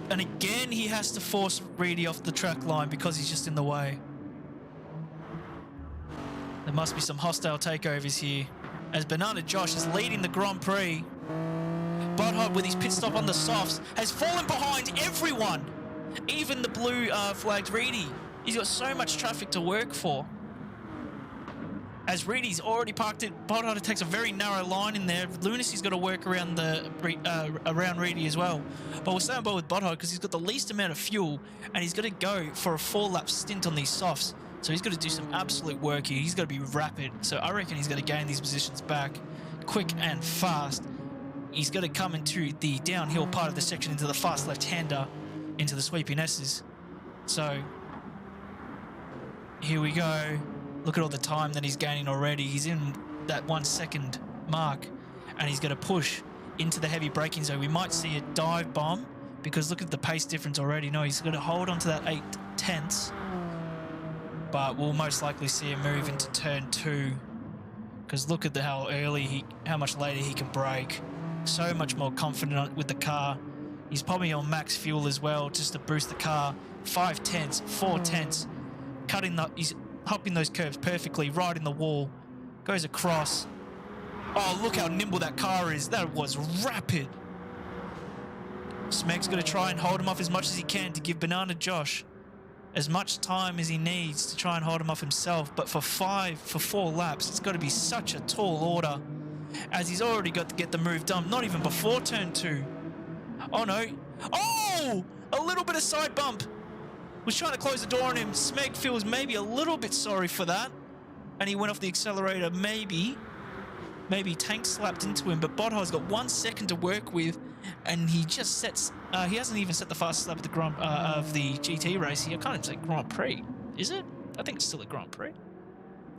And again, he has to force Reedy off the track line because he's just in the way. There must be some hostile takeovers here, as Banana Josh is leading the Grand Prix. Butthod, with his pit stop on the softs, has fallen behind everyone, even the blue flagged Reedy. He's got so much traffic to work for. As Reedy's already parked it, Butthod takes a very narrow line in there. Lunacy's got to work around around Reedy as well. But we'll stay on board with Butthod because he's got the least amount of fuel, and he's got to go for a 4-lap stint on these softs. So he's got to do some absolute work here. He's got to be rapid. So I reckon he's going to gain these positions back quick and fast. He's got to come into the downhill part of the section into the fast left-hander, into the sweeping S's. So here we go. Look at all the time that he's gaining already. He's in that 1 second mark, and he's going to push into the heavy braking zone. We might see a dive bomb because look at the pace difference already. No, he's going to hold on to that 8/10. But we'll most likely see him move into turn 2 because look at how much later he can brake. So much more confident with the car. He's probably on max fuel as well just to boost the car. 5/10, 4/10, he's hopping those curves perfectly, right in the wall, goes across. Oh, look how nimble that car is. That was rapid. Smeg's going to try and hold him off as much as he can to give Banana Josh as much time as he needs to try and hold him off himself. But for 4 laps, it's got to be such a tall order, as he's already got to get the move done, not even before turn 2. Oh no. Oh! A little bit of side bump. Was trying to close the door on him. Smeg feels maybe a little bit sorry for that. And he went off the accelerator. Maybe tank slapped into him, but Bothod's got 1 second to work with, and he just sets... he hasn't even set the fastest lap of the GT race here. I can't even say Grand Prix. Is it? I think it's still a Grand Prix.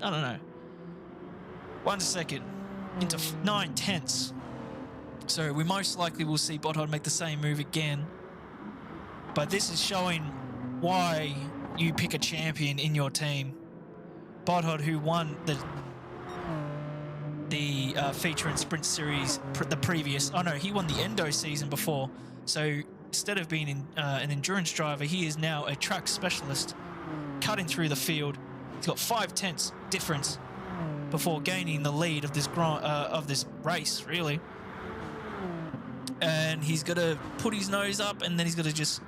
I don't know. 1 second into 9/10. So we most likely will see Botthod make the same move again. But this is showing why you pick a champion in your team. Botthod, who won the feature and sprint series the previous... Oh no, he won the Endo season before. So instead of being an endurance driver, he is now a track specialist, cutting through the field. He's got 5/10 difference before gaining the lead of this race, really. And he's got to put his nose up, and then he's got to just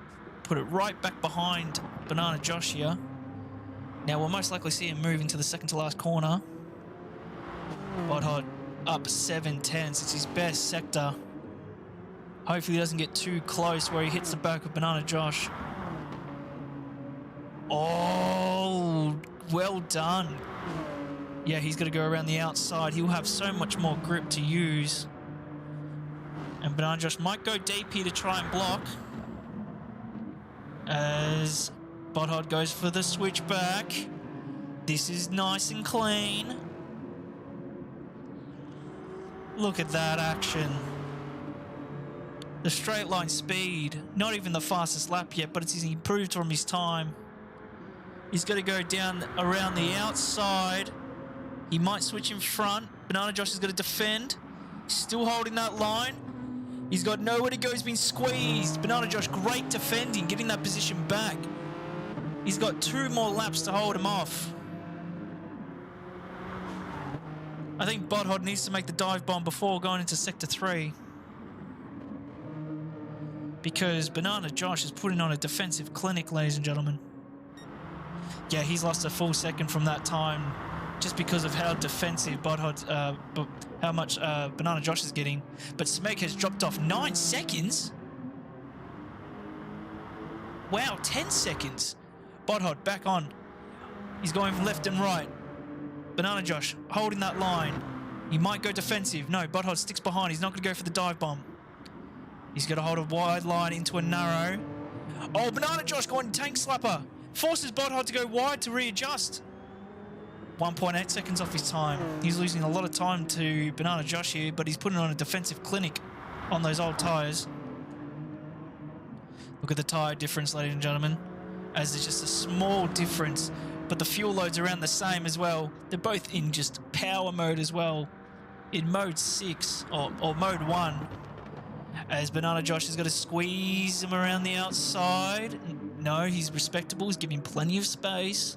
put it right back behind Banana Josh here. Now we'll most likely see him move into the second to last corner. Botthod up 7/10. It's his best sector. Hopefully he doesn't get too close where he hits the back of Banana Josh. Oh, well done. Yeah, he's got to go around the outside. He'll have so much more grip to use. And Banana Josh might go deep here to try and block. As Botthod goes for the switchback. This is nice and clean. Look at that action. The straight line speed, not even the fastest lap yet, but it's improved from his time. He's got to go down around the outside. He might switch in front. Banana Josh is going to defend. Still holding that line. He's got nowhere to go. He's been squeezed. Banana Josh, great defending, getting that position back. He's got 2 more laps to hold him off. I think Botthod needs to make the dive bomb before going into Sector 3. Because Banana Josh is putting on a defensive clinic, ladies and gentlemen. Yeah, he's lost a full second from that time just because of how defensive Botthod, how much Banana Josh is getting. But Smeg has dropped off 9 seconds. Wow, 10 seconds. Botthod back on. He's going from left and right. Banana Josh holding that line. He might go defensive. No, Botthod sticks behind. He's not going to go for the dive bomb. He's got to hold a wide line into a narrow. Oh, Banana Josh going tank slapper. Forces Botthod to go wide to readjust. 1.8 seconds off his time. He's losing a lot of time to Banana Josh here, but he's putting on a defensive clinic on those old tyres. Look at the tyre difference, ladies and gentlemen, as there's just a small difference, but the fuel load's around the same as well. They're both in just power mode as well. In mode 6, or mode 1, as Banana Josh has got to squeeze him around the outside. No, he's respectable. He's giving plenty of space.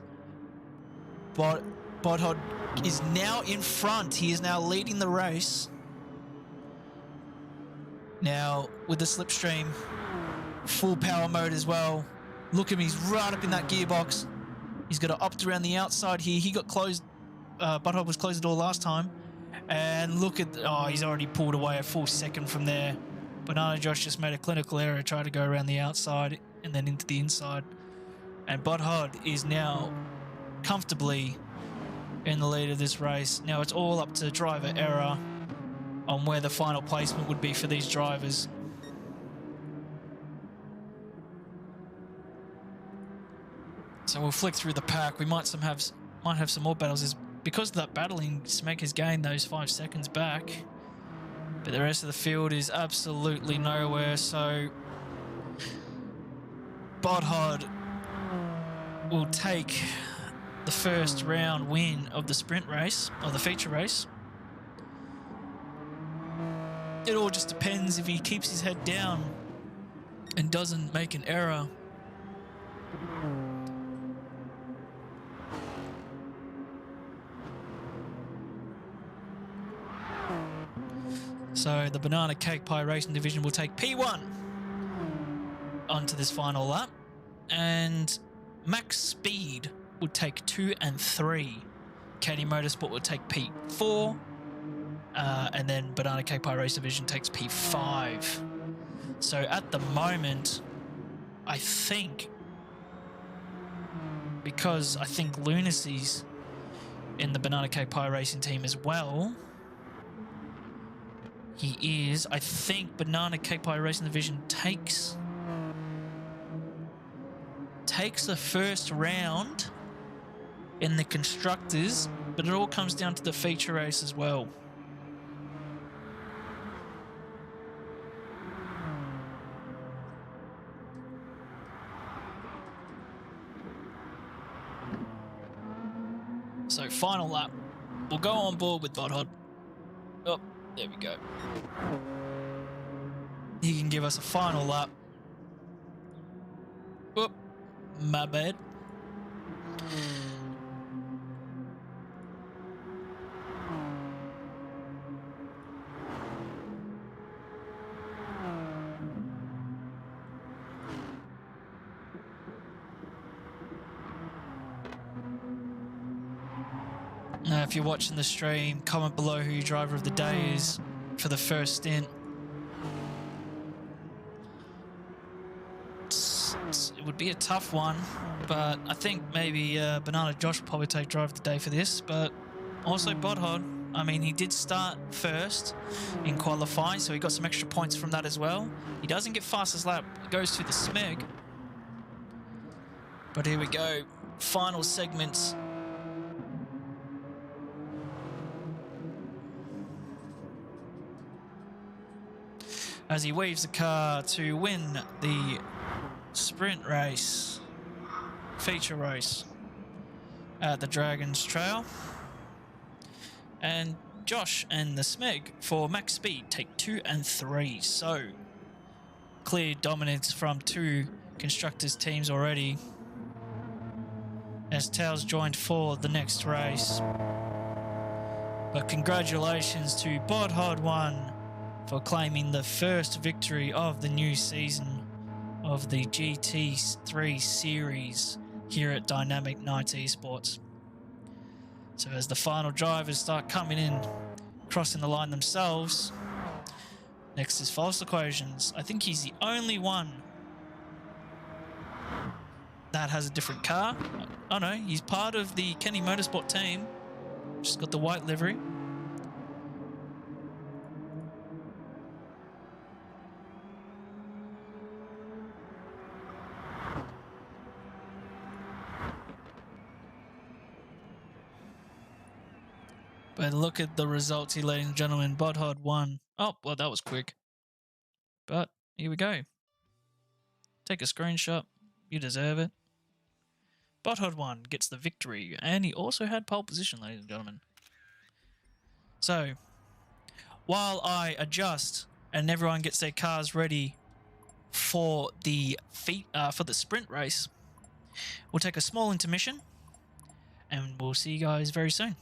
But Botthod is now in front. He is now leading the race. Now, with the slipstream, full power mode as well. Look at him. He's right up in that gearbox. He's got to opt around the outside here. He got closed. Botthod was closed the door last time. And look at... Oh, he's already pulled away a full second from there. Banana Josh just made a clinical error, tried to go around the outside and then into the inside. And Botthod is now comfortably in the lead of this race. Now it's all up to driver error on where the final placement would be for these drivers. So we'll flick through the pack. We might have some more battles. Because of that battling, Smeg has gained those 5 seconds back. But the rest of the field is absolutely nowhere, so Botthod will take the first round win of the sprint race, or the feature race. It all just depends if he keeps his head down and doesn't make an error. So the Banana Cake Pie Racing Division will take P1 onto this final lap, and Max Speed would take 2 and 3. Katie Motorsport will take P4, and then Banana Cake Pie Race Division takes P5. So at the moment, I think, because I think Lunacy's in the Banana Cake Pie Racing team as well, he is. I think Banana Cake Pie Racing Division takes the first round in the constructors, but it all comes down to the feature race as well. So final lap. We'll go on board with Bodhod. Oh, there we go. He can give us a final lap. Whoop, my bad. Now, if you're watching the stream, comment below who your driver of the day is for the first stint. It would be a tough one, but I think maybe Banana Josh will probably take driver of the day for this, but also Bodhod. I mean, he did start first in qualifying, so he got some extra points from that as well. He doesn't get fastest lap, it goes to the Smeg. But here we go, final segments. As he weaves the car to win the sprint race, feature race at the Dragons Trail. And Josh and the Smeg for max speed take 2 and 3. So clear dominance from 2 constructors teams already, as Tails joined for the next race. But congratulations to Bodhod 1 for claiming the first victory of the new season of the GT3 series here at Dynamic Nights Esports. So as the final drivers start coming in, crossing the line themselves, next is False Equations. I think he's the only one that has a different car. Oh no, he's part of the Kenny Motorsport team. Just got the white livery. But look at the results here, ladies and gentlemen. Bodhod won. Oh, well, that was quick. But here we go. Take a screenshot. You deserve it. Bodhod 1 gets the victory. And he also had pole position, ladies and gentlemen. So, while I adjust and everyone gets their cars ready for the sprint race, we'll take a small intermission. And we'll see you guys very soon.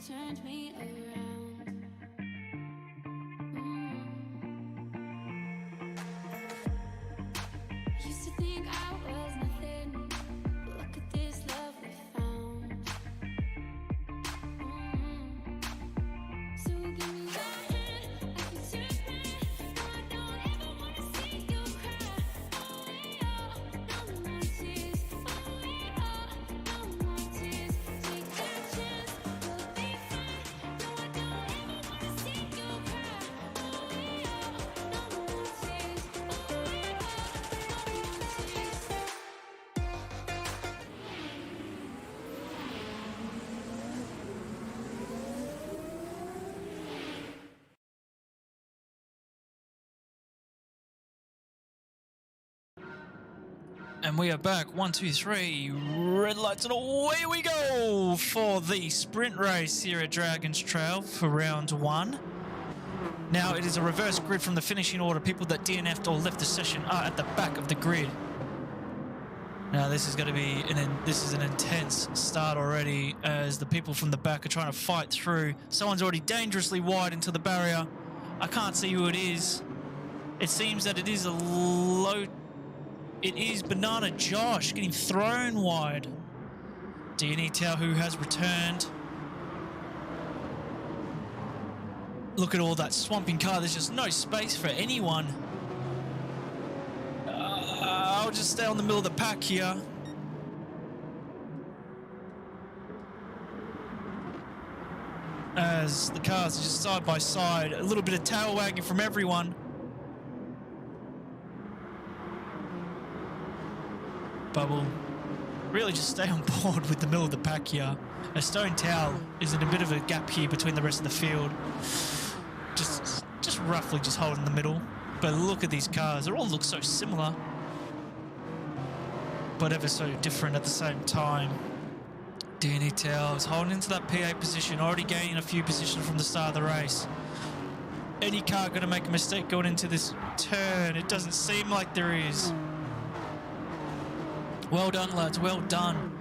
turned me around. I used to think I was nothing, but look at this love we found. So give me your hand, I can turn mine. No, I don't ever wanna see you cry. Oh, yeah, no more tears. Oh, yeah, no more tears. Take that chance, we'll be fine. No, I don't ever wanna see you cry. Oh, yeah, no more tears. Oh, yeah, no more tears. And we are back. 1, 2, 3. Red lights and away we go for the sprint race here at Dragon's Trail for round 1. Now it is a reverse grid from the finishing order. People that DNF'd or left the session are at the back of the grid. Now this is going to be an intense start already, as the people from the back are trying to fight through. Someone's already dangerously wide into the barrier. I can't see who it is. It seems that it is It is Banana Josh getting thrown wide. DNE who has returned. Look at all that swamping car. There's just no space for anyone. I'll just stay on the middle of the pack here. As the cars are just side by side. A little bit of tail wagging from everyone. Bubble, really just stay on board with the middle of the pack here. A stone towel is in a bit of a gap here between the rest of the field. Just roughly just hold in the middle. But look at these cars, they all look so similar. but ever so different at the same time. DNE Towers holding into that P8 position, already gaining a few positions from the start of the race. Any car going to make a mistake going into this turn? It doesn't seem like there is. Well done, lads. Well done.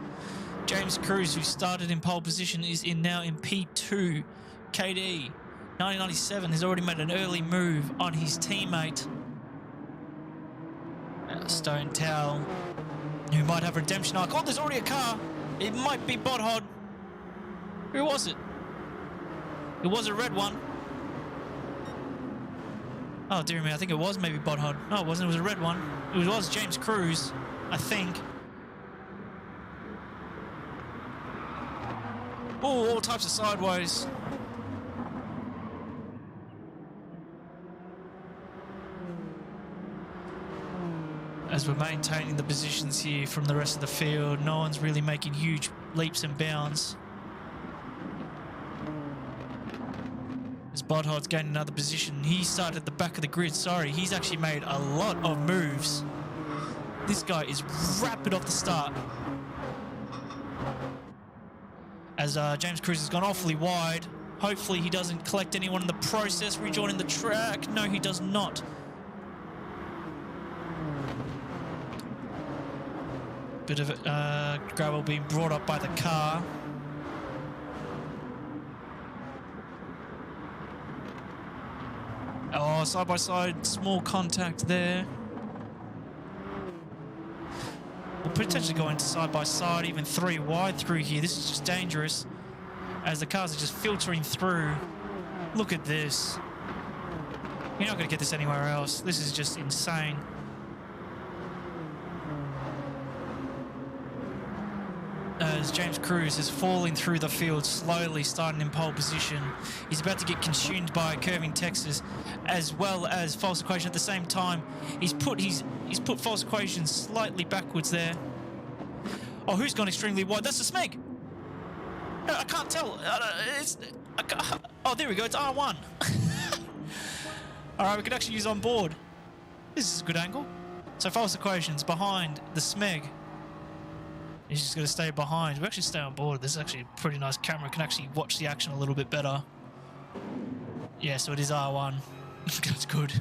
James Cruz, who started in pole position, is now in P2. KD, 1997, has already made an early move on his teammate. Stone Towel, who might have redemption arc. Oh, there's already a car. It might be Bodhod. Who was it? It was a red one. Oh, dear me, I think it was maybe Bodhod. No, it wasn't. It was a red one. It was James Cruz, I think. Oh, all types of sideways. As we're maintaining the positions here from the rest of the field, no one's really making huge leaps and bounds. As Bodhod's gaining another position, he started at the back of the grid. Sorry, he's actually made a lot of moves. This guy is rapid off the start. As James Cruz has gone awfully wide. Hopefully he doesn't collect anyone in the process, rejoining the track. No, he does not. Bit of gravel being brought up by the car. Oh, side by side, small contact there. We'll potentially go into side by side, even 3 wide through here. This is just dangerous as the cars are just filtering through. Look at this. You're not going to get this anywhere else. This is just insane. As James Cruz is falling through the field slowly, starting in pole position. He's about to get consumed by a curving Texas, as well as false equation at the same time. He's put false equation slightly backwards there. Oh, who's gone extremely wide? That's the Smeg. I can't tell. Oh, there we go. It's R1. All right, we could actually use on board. This is a good angle. So false equations behind the Smeg. He's just going to stay behind. We actually stay on board. This is actually a pretty nice camera. Can actually watch the action a little bit better. Yeah, so it is R1. That's good.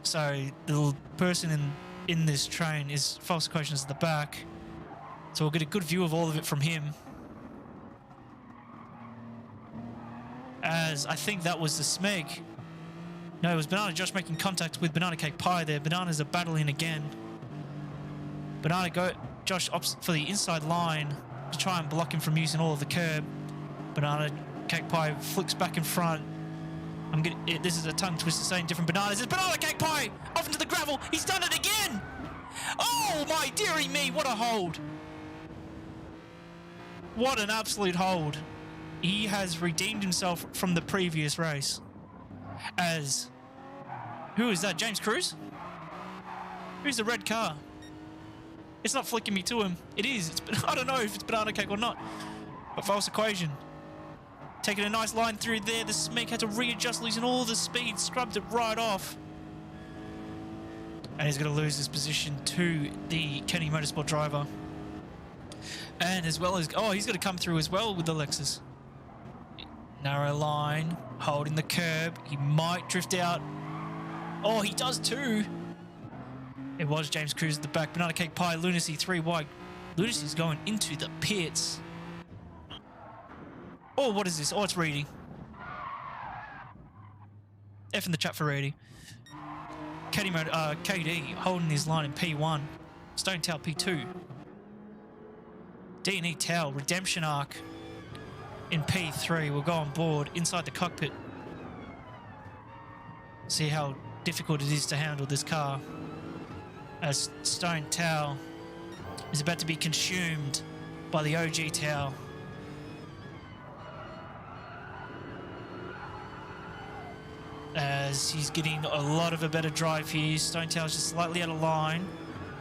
So the little person in this train is false equations at the back. So we'll get a good view of all of it from him. As I think that was the Smeg. No, it was Banana Josh making contact with Banana Cake Pie there. Bananas are battling again. Josh opts for the inside line to try and block him from using all of the curb. Banana Cake Pie flicks back in front. This is a tongue twister saying different bananas. It's Banana Cake Pie off into the gravel. He's done it again. Oh my dearie me, what a hold. What an absolute hold. He has redeemed himself from the previous race. Who is that, James Cruz? Who's the red car? It's not flicking me to him. It is. I don't know if it's Banana Cake or not. But false equation. Taking a nice line through there. The Smeg had to readjust, losing all the speed. Scrubbed it right off. And he's going to lose his position to the Kenny Motorsport driver. And as well as... Oh, he's going to come through as well with the Lexus. Narrow line. Holding the curb. He might drift out. Oh, he does too. It was James Cruz at the back. Banana Cake Pie, Lunacy 3 wide. Lunacy's going into the pits. Oh, what is this? Oh, it's Reedy. F in the chat for Reedy. KD holding his line in P1. Stone Tail P2. DNE Tail, Redemption Arc in P3. We'll go on board inside the cockpit. See how difficult it is to handle this car. As Stone Towel is about to be consumed by the OG Towel. As he's getting a lot of a better drive here. Stone Towel's just slightly out of line.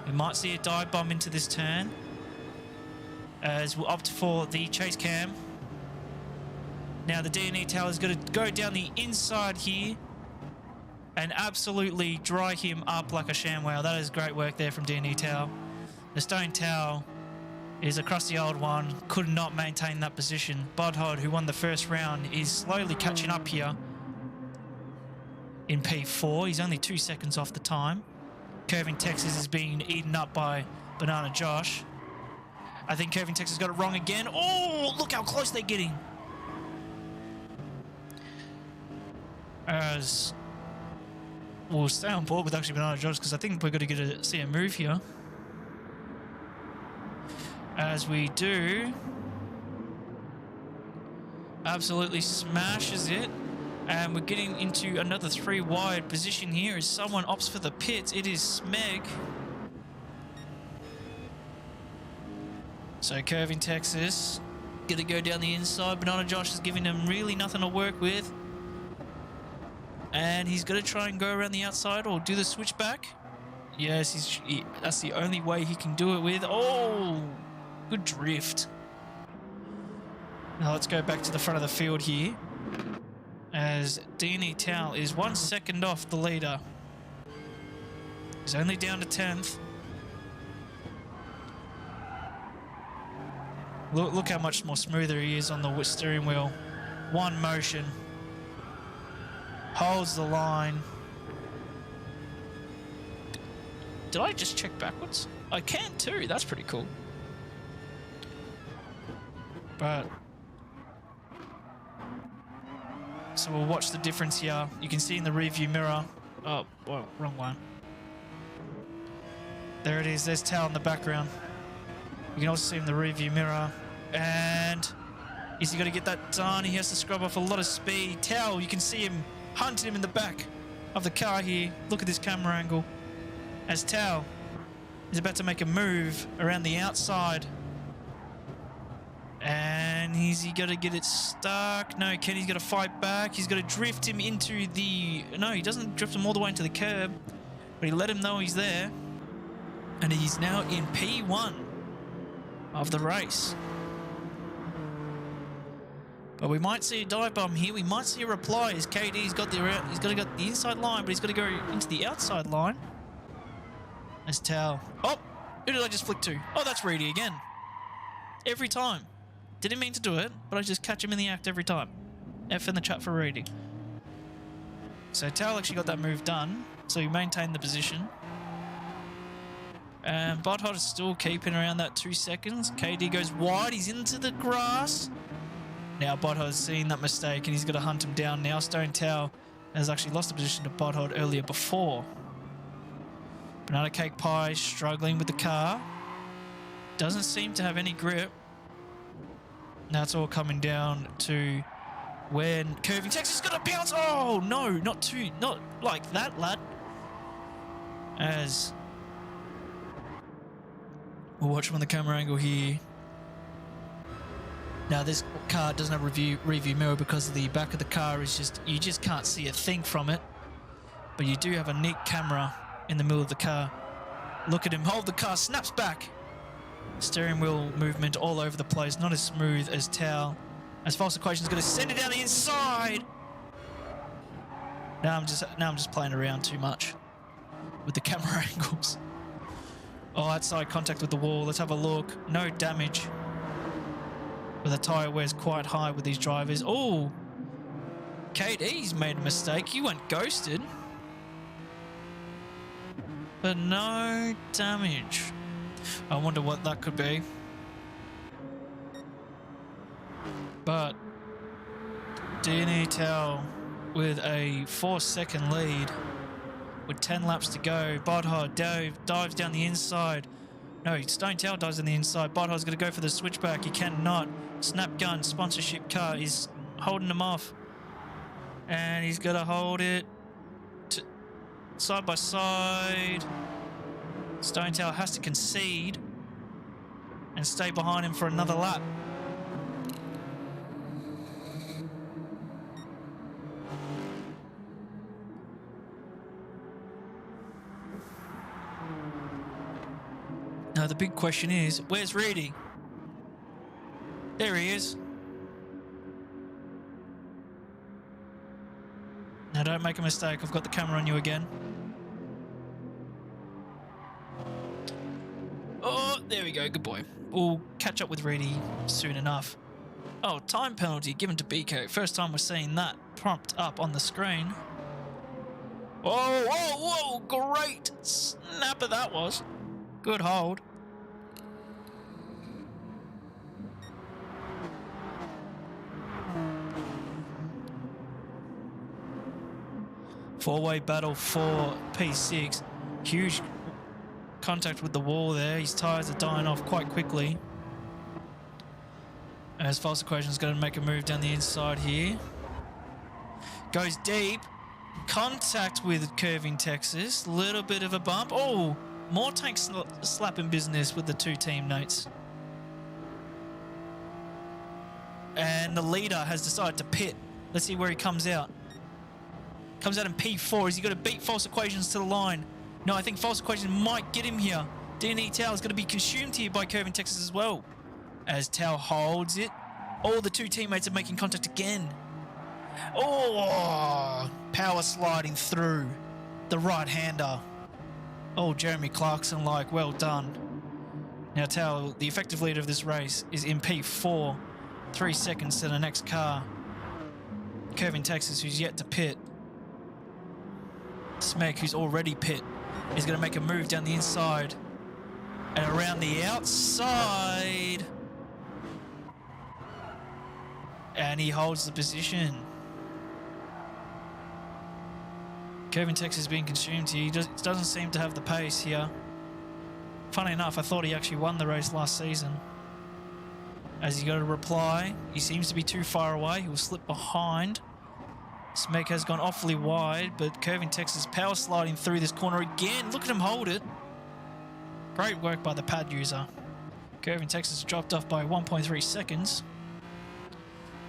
We might see a dive bomb into this turn. As we'll opt for the chase cam. Now the DNE Towel is going to go down the inside here. and absolutely dry him up like a ShamWow. That is great work there from DNE Tao. The Stone Tao is across the old one, could not maintain that position. Bodhod, who won the first round, is slowly catching up here in P4. He's only 2 seconds off the time. Curving Texas is being eaten up by Banana Josh. I think Curving Texas got it wrong again. Oh, look how close they're getting. As we'll stay on board with actually Banana Josh because I think we're going to see a move here. As we do, absolutely smashes it, and we're getting into another 3 wide position here as someone opts for the pits. It is Smeg. So Curving Texas gonna go down the inside. Banana Josh is giving him really nothing to work with, and he's gonna try and go around the outside or do the switchback. Yes, that's the only way he can do it with. Oh, good drift. Now let's go back to the front of the field here, as DNE Tao is 1 second off the leader. He's only down to 10th. Look how much more smoother he is on the steering wheel. One motion. Holds the line. Did I just check backwards? I can too. That's pretty cool. But so we'll watch the difference here. You can see in the rearview mirror. Oh, well, wrong one. There it is. There's Tao in the background. You can also see in the rearview mirror. And is he going to get that done? He has to scrub off a lot of speed. Tao, you can see him hunting him in the back of the car here. Look at this camera angle. As Tao is about to make a move around the outside. And is he going to get it stuck? No, Kenny's going to fight back. He's going to drift him into the... No, he doesn't drift him all the way into the curb. But he let him know he's there. And he's now in P1 of the race. But we might see a dive bomb here. We might see a reply as KD's got the... He's got to go the inside line, but he's got to go into the outside line. As Tao... Oh! Who did I just flick to? Oh, that's Reedy again. Every time. Didn't mean to do it, but I just catch him in the act every time. F in the chat for Reedy. So Tao actually got that move done, so he maintained the position. And Butthot is still keeping around that 2 seconds. KD goes wide, he's into the grass. Now Butthot has seen that mistake and he's got to hunt him down now. Stone Tao has actually lost the position to Butthot earlier before. Banana Cake Pie struggling with the car. Doesn't seem to have any grip. Now it's all coming down to when Curving Texas is going to bounce. Oh, no, not like that, lad. As we'll watch from the camera angle here. Now this car doesn't have a rearview mirror because the back of the car is just, you just can't see a thing from it. But you do have a neat camera in the middle of the car. Look at him hold the car, snaps back. Steering wheel movement all over the place, not as smooth as Tao. As False Equation's going to send it down the inside. Now I'm just playing around too much with the camera angles. Oh, outside contact with the wall. Let's have a look. No damage. But the tyre wear's quite high with these drivers. Oh, KD's made a mistake. He went ghosted. But no damage. I wonder what that could be. But DNE Tao with a 4-second lead with 10 laps to go. Bodhod dives down the inside. No, Stone Tao dives on the inside. Bodhod's going to go for the switchback. He cannot. Snap Gun sponsorship car is holding him off. And he's going to hold it side by side. Stone Tao has to concede and stay behind him for another lap. Now the big question is, where's Reedy? There he is. Now don't make a mistake. I've got the camera on you again. Oh, there we go. Good boy. We'll catch up with Reedy soon enough. Oh, time penalty given to BK. First time we're seeing that prompt up on the screen. Whoa, whoa, whoa. Great snapper that was. Good hold. Four-way battle for P6. Huge contact with the wall there. His tyres are dying off quite quickly. As False Equation's going to make a move down the inside here. Goes deep. Contact with Curving Texas. Little bit of a bump. Oh, more tank slapping business with the two teammates. And the leader has decided to pit. Let's see where he comes out. Comes out in P4. Is he going to beat False Equations to the line? No, I think False Equations might get him here. DNE Tao is going to be consumed here by Curving Texas as well. As Tao holds it. All the two teammates are making contact again. Oh, power sliding through the right-hander. Oh, Jeremy Clarkson like, well done. Now Tao, the effective leader of this race, is in P4. 3 seconds to the next car. Curving Texas, who's yet to pit. Smeg, who's already pit, is going to make a move down the inside and around the outside. And he holds the position. Curving Texas is being consumed here. He doesn't seem to have the pace here. Funny enough, I thought he actually won the race last season. As he got a reply, he seems to be too far away. He will slip behind. Smeg has gone awfully wide, but Curving Texas power sliding through this corner again. Look at him hold it. Great work by the pad user. Curving Texas dropped off by 1.3 seconds.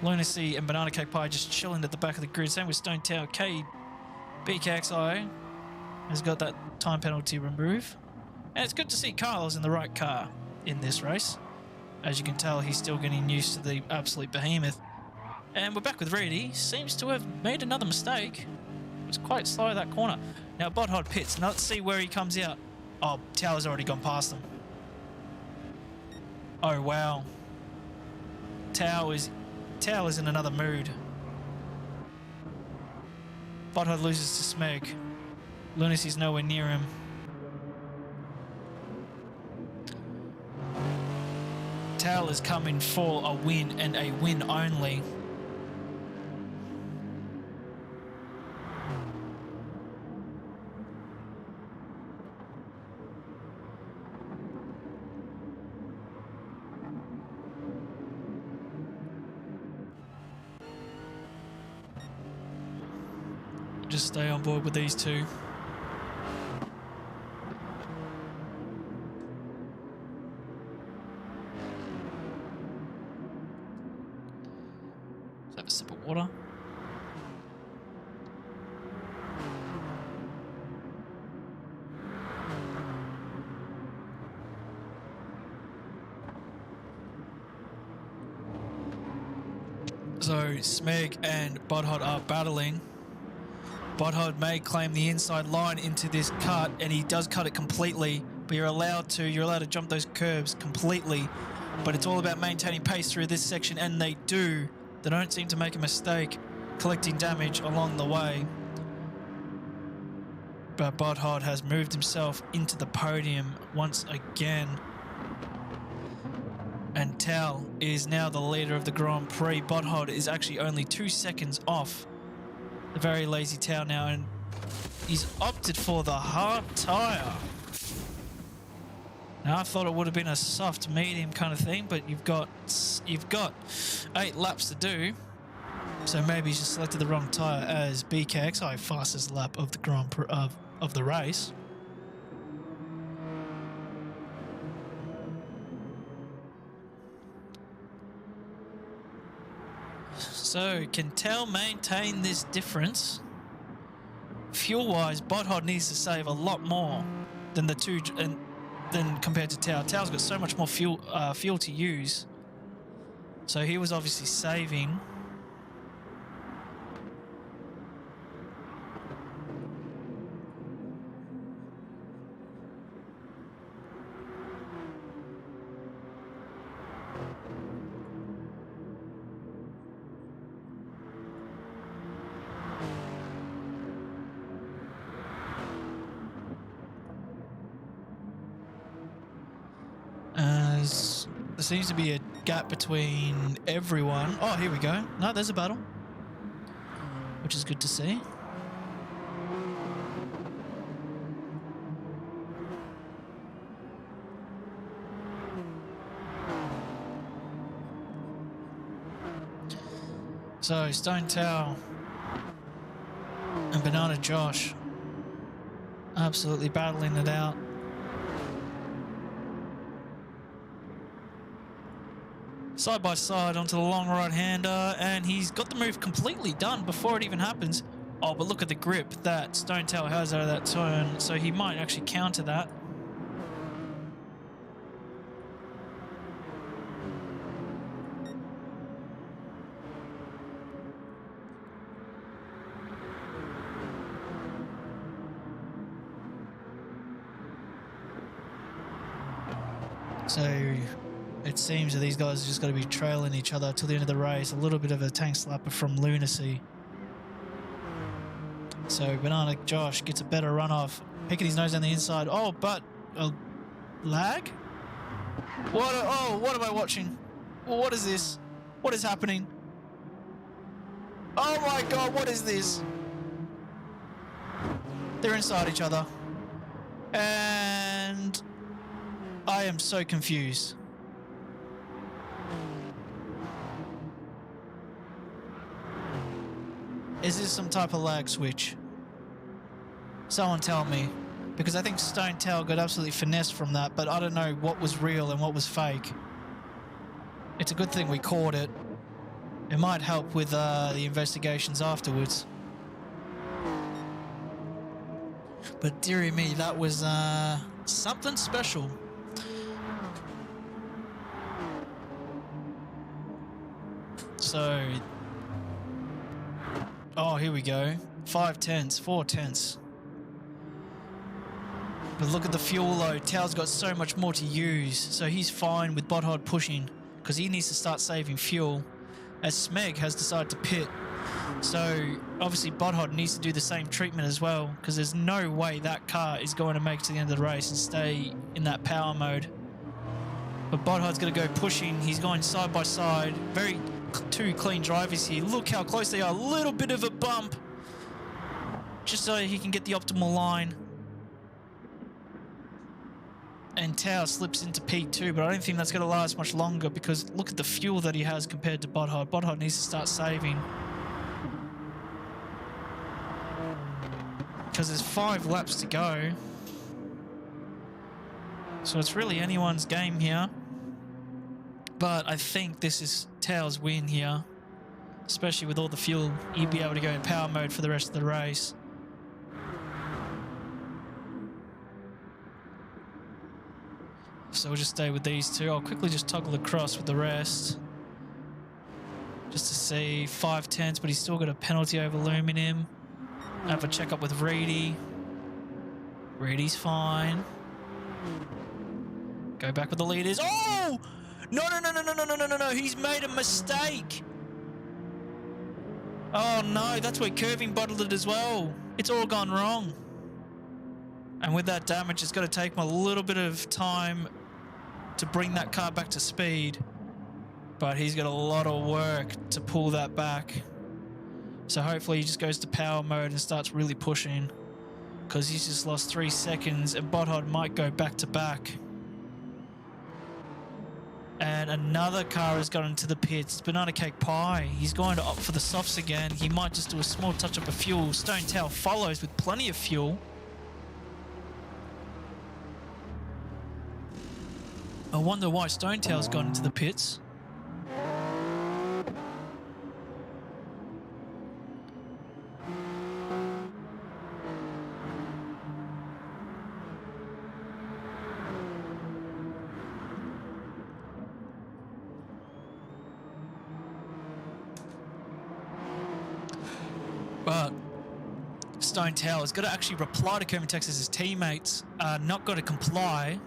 Lunacy and Banana Cake Pie just chilling at the back of the grid. Same with Stone Tower. BKXI has got that time penalty removed. And it's good to see Carlos in the right car in this race. As you can tell, he's still getting used to the absolute behemoth. And we're back with Reedy. Seems to have made another mistake. It was quite slow that corner. Now Bodhod pits. Now let's see where he comes out. Oh, Tower's already gone past him. Oh, wow. Tower's in another mood. Bodhod loses to Smeg. Lunacy's nowhere near him. Tower is coming for a win and a win only. Just stay on board with these two. Let's have a sip of water. So Smeg and Bodhod are battling. Bodhod may claim the inside line into this cut, and he does cut it completely, but you're allowed to jump those curbs completely, but it's all about maintaining pace through this section, and they do. They don't seem to make a mistake collecting damage along the way. But Bodhod has moved himself into the podium once again. And Tal is now the leader of the Grand Prix. Bodhod is actually only 2 seconds off the very lazy Tao now, and he's opted for the hard tyre. Now I thought it would have been a soft medium kind of thing, but you've got 8 laps to do, so maybe he's just selected the wrong tyre as BKXI fastest lap of the Grand Prix of the race. So, can Tao maintain this difference? Fuel-wise, Bodhod needs to save a lot more than the two, than compared to Tao. Tao's got so much more fuel to use. So he was obviously saving. There seems to be a gap between everyone. Oh, here we go. No, there's a battle, which is good to see. So, Stone Towel and Banana Josh absolutely battling it out. Side by side onto the long right-hander, and he's got the move completely done before it even happens. Oh, but look at the grip that Stone Towel has out of that turn, so he might actually counter that. So it seems that these guys are just going to be trailing each other till the end of the race. A little bit of a tank slapper from Lunacy. So Banana Josh gets a better run off, picking his nose down the inside. Oh, but a lag? What am I watching? What is this? What is happening? Oh my god, what is this? They're inside each other. And I am so confused. Is this some type of lag switch? Someone tell me. Because I think Stone Tail got absolutely finessed from that, but I don't know what was real and what was fake. It's a good thing we caught it. It might help with the investigations afterwards. But dearie me, that was something special. So, oh, here we go. 5 tenths, 4 tenths. But look at the fuel load. Tao's got so much more to use, so he's fine with Botthod pushing because he needs to start saving fuel, as Smeg has decided to pit. So obviously Botthod needs to do the same treatment as well, because there's no way that car is going to make it to the end of the race and stay in that power mode. But Botthard's going to go pushing. He's going side by side. Two clean drivers here. Look how close they are. A little bit of a bump, just so he can get the optimal line. And Tao slips into P2, but I don't think that's going to last much longer because look at the fuel that he has compared to Botthard. Botthard needs to start saving, because there's 5 laps to go. So it's really anyone's game here. But I think this is Tao's win here, especially with all the fuel. He'd be able to go in power mode for the rest of the race. So we'll just stay with these two. I'll quickly just toggle across with the rest, just to see 5 tenths, but he's still got a penalty over looming him. Have a check up with Reedy. Reedy's fine. Go back with the leaders. Oh! No. He's made a mistake. Oh no, that's where Curving bottled it as well. It's all gone wrong. And with that damage, it's going to take him a little bit of time to bring that car back to speed. But he's got a lot of work to pull that back. So hopefully he just goes to power mode and starts really pushing, because he's just lost 3 seconds and Botthod might go back to back. And another car has got into the pits. It's Banana Cake Pie. He's going to opt for the softs again. He might just do a small touch up of fuel. Stone Tail follows with plenty of fuel. I wonder why Stone Tail's gone into the pits. But Stone Tail has got to actually reply to Kermit Texas's teammates, not got to comply.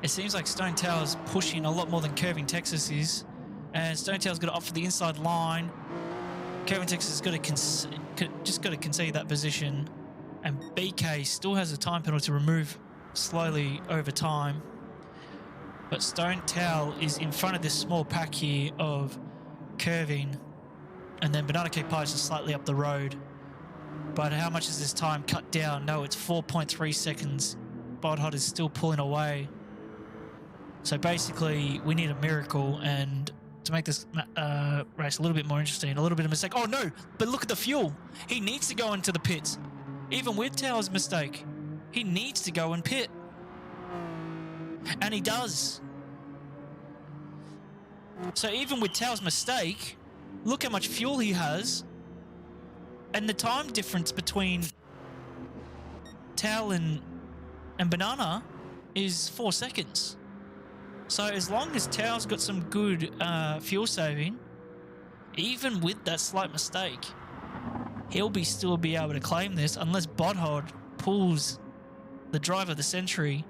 It seems like Stone Tail is pushing a lot more than Curving Texas is, and Stone Tail's got to opt for the inside line. Curving Texas has got to concede that position, and BK still has a time penalty to remove slowly over time. But Stone Towel is in front of this small pack here of curving. And then Banana Cake Pie is just slightly up the road. But how much is this time cut down? No, it's 4.3 seconds. Bod Hot is still pulling away. So basically, we need a miracle. And to make this race a little bit more interesting, a little bit of mistake. Oh, no, but look at the fuel. He needs to go into the pits. Even with Towel's mistake, he needs to go and pit. And he does. So even with Towel's mistake, look how much fuel he has. And the time difference between Towel and Banana is 4 seconds. So as long as Towel's got some good fuel saving, even with that slight mistake, he'll still be able to claim this unless Bodhod pulls the drive of the century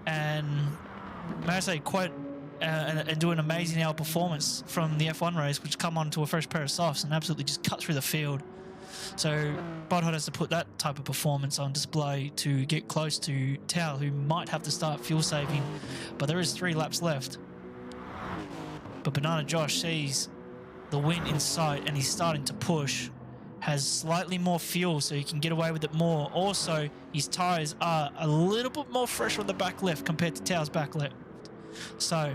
and, may I say, quite and do an amazing hour performance from the F1 race, which come on to a fresh pair of softs and absolutely just cut through the field. So Bodhod has to put that type of performance on display to get close to Towel, who might have to start fuel saving, but there is 3 laps left. But Banana Josh sees the win in sight and he's starting to push. Has slightly more fuel so he can get away with it more. Also, his tyres are a little bit more fresh on the back left compared to Towel's back left. So,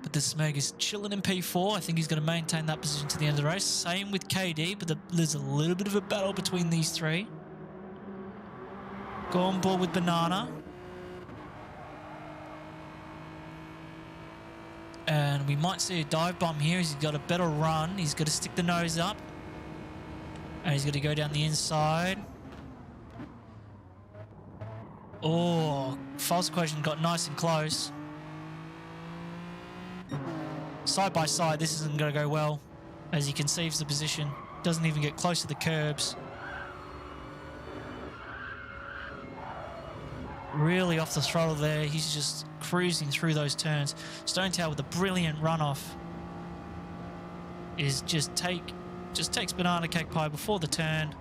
but the Smeg is chilling in P4. I think he's going to maintain that position to the end of the race. Same with KD, but there's a little bit of a battle between these 3. Go on board with Banana. And we might see a dive bomb here. He's got a better run. He's got to stick the nose up. And he's got to go down the inside. Oh, false equation got nice and close. Side by side, this isn't going to go well as he conceives the position. Doesn't even get close to the curbs. Really off the throttle there. He's just cruising through those turns. Stone Towel with a brilliant runoff is just takes Banana Cake Pie before the turn.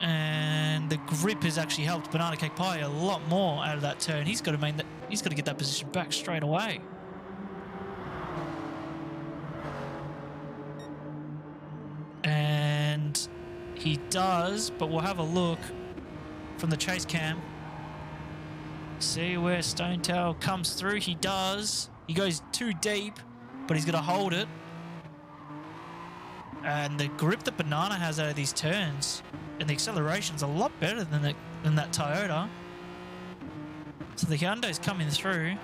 And the grip has actually helped Banana Cake Pie a lot more out of that turn. He's got to get that position back straight away. And he does, but we'll have a look from the chase cam. See where Stone Towel comes through. He does. He goes too deep, but he's going to hold it. And the grip that Banana has out of these turns and the acceleration's a lot better than that Toyota. So the Hyundai's coming through.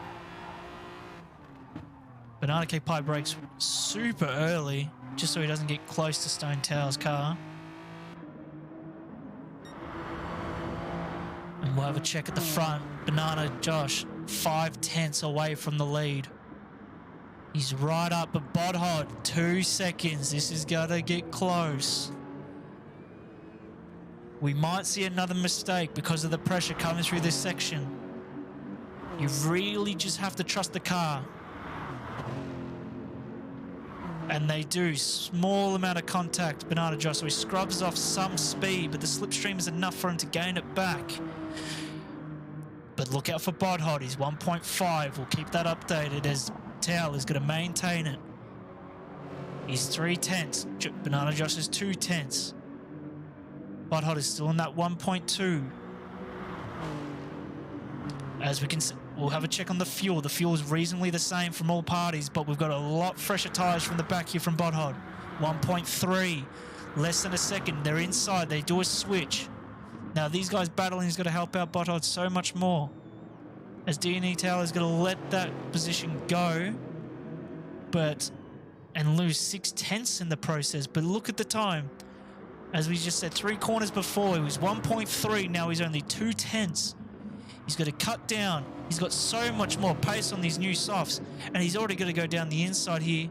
Banana Cake Pie brakes super early just so he doesn't get close to Stone Towel's car. And we'll have a check at the front. Banana Josh, 5/10 away from the lead. He's right up, but Bodhod, 2 seconds. This is going to get close. We might see another mistake because of the pressure coming through this section. You really just have to trust the car. And they do. Small amount of contact, Banana Josh. So he scrubs off some speed, but the slipstream is enough for him to gain it back. But look out for Bodhod. He's 1.5. We'll keep that updated as Towel is going to maintain it. He's 3/10. Banana Josh is 2/10. Bodhod is still in that 1.2. As we can see, we'll have a check on the fuel. The fuel is reasonably the same from all parties, but we've got a lot fresher tyres from the back here from Bodhod. 1.3. Less than a second. They're inside. They do a switch. Now, these guys battling is going to help out Bodhod so much more. As DNE Tower is going to let that position go, and lose 6/10 in the process. But look at the time. As we just said, 3 corners before, he was 1.3. Now he's only 2/10. He's got to cut down. He's got so much more pace on these new softs, and he's already going to go down the inside here.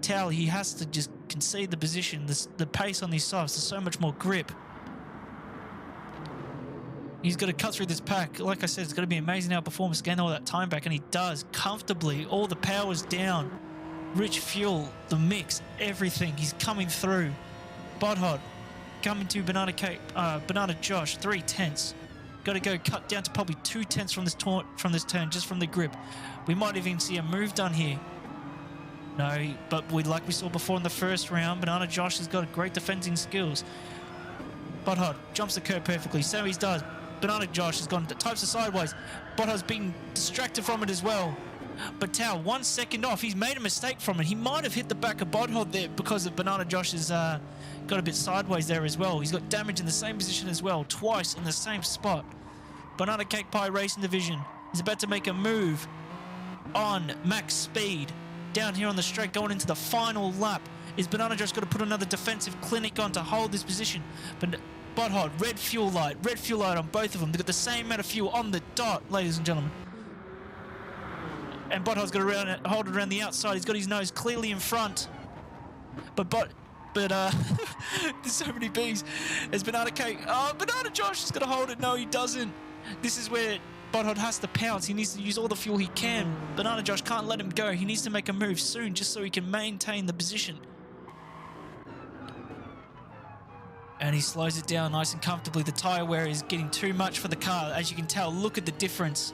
Towel, he has to just concede the position. The pace on these softs, there's so much more grip. He's got to cut through this pack. Like I said, it's going to be amazing how performance, gain all that time back, and he does comfortably. All the power's down. Rich fuel, the mix, everything. He's coming through. Bodhod coming to Banana Josh, 3/10. Got to go cut down to probably 2/10 from this turn, just from the grip. We might even see a move done here. No, but like we saw before in the first round, Banana Josh has got great defending skills. Butthard jumps the curb perfectly. So he does. Banana Josh has gone types of sideways. Butthard's been distracted from it as well. But Tao, 1 second off. He's made a mistake from it. He might have hit the back of Butthard there because of Banana Josh has got a bit sideways there as well. He's got damage in the same position as well, twice in the same spot. Banana Cake Pie Racing Division is about to make a move on max speed. Down here on the straight, going into the final lap. Is Banana Josh got to put another defensive clinic on to hold this position? But Butthard, red fuel light on both of them. They've got the same amount of fuel on the dot, ladies and gentlemen. And Butthard's got to hold it around the outside. He's got his nose clearly in front. But there's so many B's. As Banana Cake, Banana Josh is going to hold it. No, he doesn't. This is where Butthard has to pounce. He needs to use all the fuel he can. Banana Josh can't let him go. He needs to make a move soon just so he can maintain the position. And he slows it down nice and comfortably. The tyre wear is getting too much for the car. As you can tell, look at the difference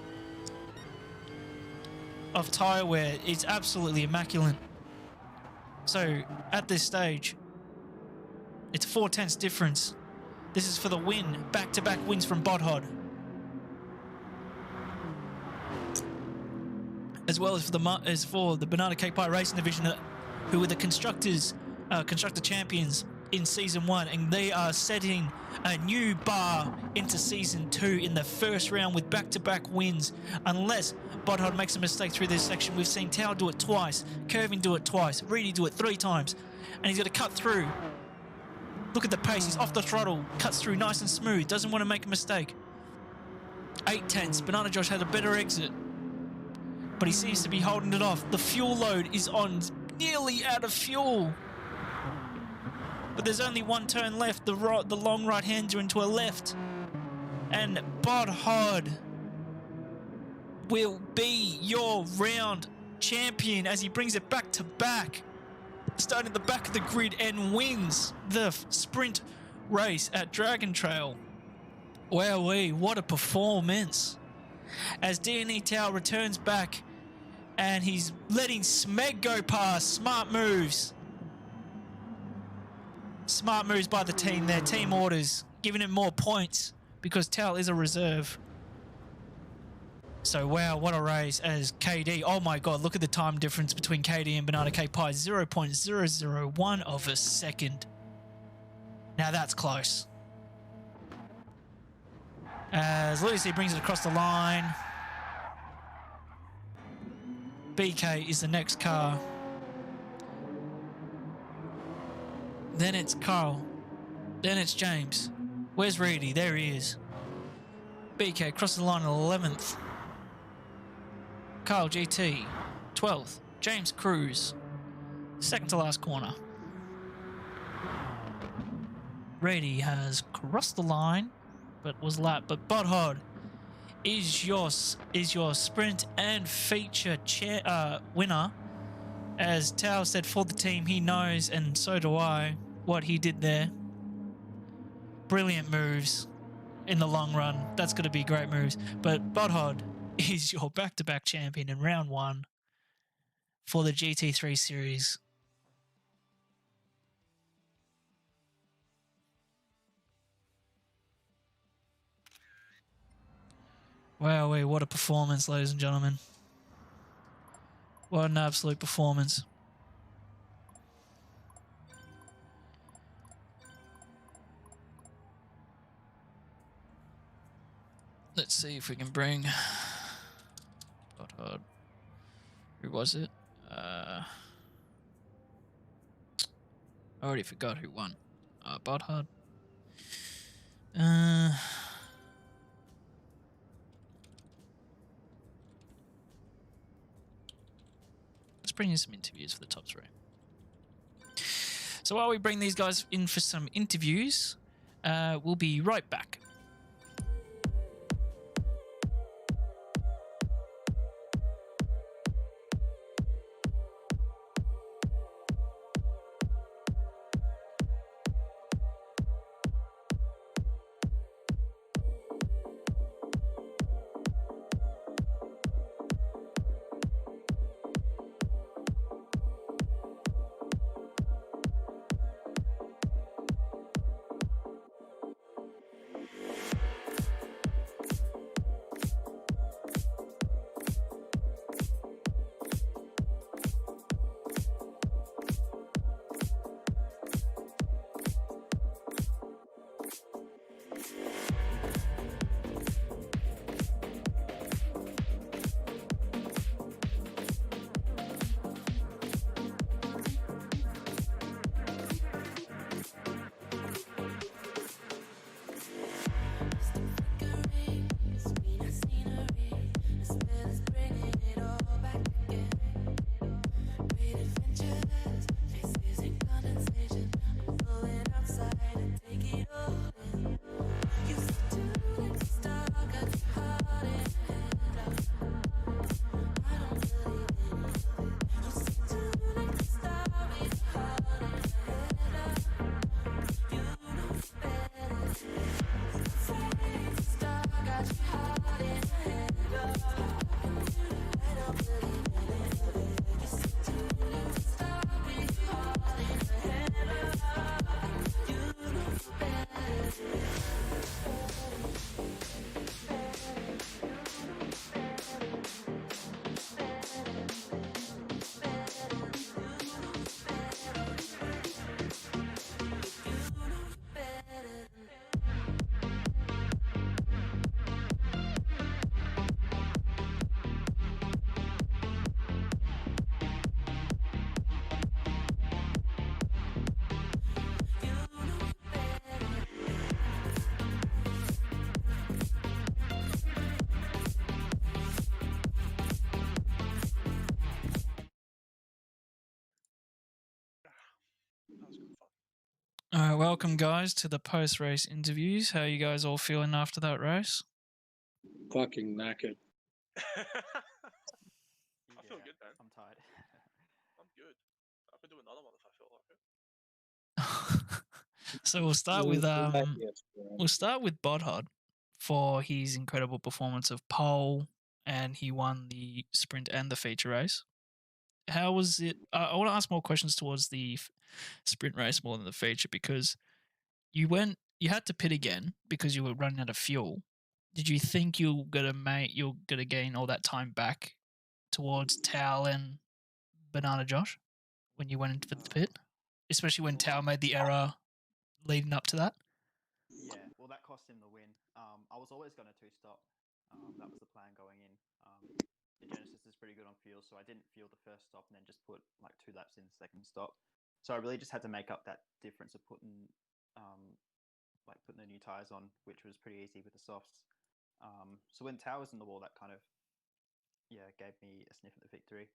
of tyre wear. It's absolutely immaculate. So at this stage, it's 4/10 difference. This is for the win. Back-to-back wins from Butthard. As well as for the Banana Cake Pie Racing Division, who were the constructor champions in Season 1, and they are setting a new bar into Season 2 in the first round with back-to-back wins. Unless Butthard makes a mistake through this section. We've seen Tao do it twice, Kervin do it twice, Reedy do it 3 times, and he's got to cut through. Look at the pace. He's off the throttle, cuts through nice and smooth, doesn't want to make a mistake. 8/10. Banana Josh had a better exit, but he seems to be holding it off. The fuel load is on, nearly out of fuel. But there's only 1 turn left. The long right-hander into a left. And Butthard will be your round champion as he brings it back to back. Starting at the back of the grid and wins the sprint race at Dragon Trail. Wowee, what a performance. As DNE Tao returns back and he's letting Smeg go past. Smart moves. Smart moves by the team there. Team orders, giving him more points because Tao is a reserve. So, wow, what a race as KD. Oh, my God, look at the time difference between KD and Banana Cake Pie. 0.001 of a second. Now, that's close. As Lucy brings it across the line. BK is the next car. Then it's Carl. Then it's James. Where's Reedy? There he is. BK across the line in 11th. Carl GT, 12th. James Cruz, second to last corner. Reedy has crossed the line, but was lapped. But Butthard is your sprint and feature winner. As Tao said, for the team, he knows, and so do I, what he did there. Brilliant moves in the long run. That's going to be great moves. But Butthard is your back-to-back champion in round 1 for the GT3 series. Wow, what a performance, ladies and gentlemen. What an absolute performance. Let's see if we can bring Butthard. Who was it? I already forgot who won. Butthard. Let's bring in some interviews for the top 3. So while we bring these guys in for some interviews, we'll be right back. All right, welcome guys to the post-race interviews. How are you guys all feeling after that race? Fucking knackered. I feel good, man. I'm tired. I'm good. I could do another one if I feel like it. So we'll start with Bodhod for his incredible performance of pole, and he won the sprint and the feature race. How was it? I want to ask more questions towards the sprint race more than the feature, because you had to pit again because you were running out of fuel. Did you think you're gonna gain all that time back towards Tao and Banana Josh when you went into the pit, especially when Tao made the error leading up to that? Yeah, well, that cost him the win. I was always going to two-stop. That was the plan going in. The Genesis is pretty good on fuel, so I didn't fuel the first stop and then just put like 2 laps in the second stop. So I really just had to make up that difference of putting the new tires on, which was pretty easy with the softs. So when Tao was in the wall, that kind of gave me a sniff at the victory.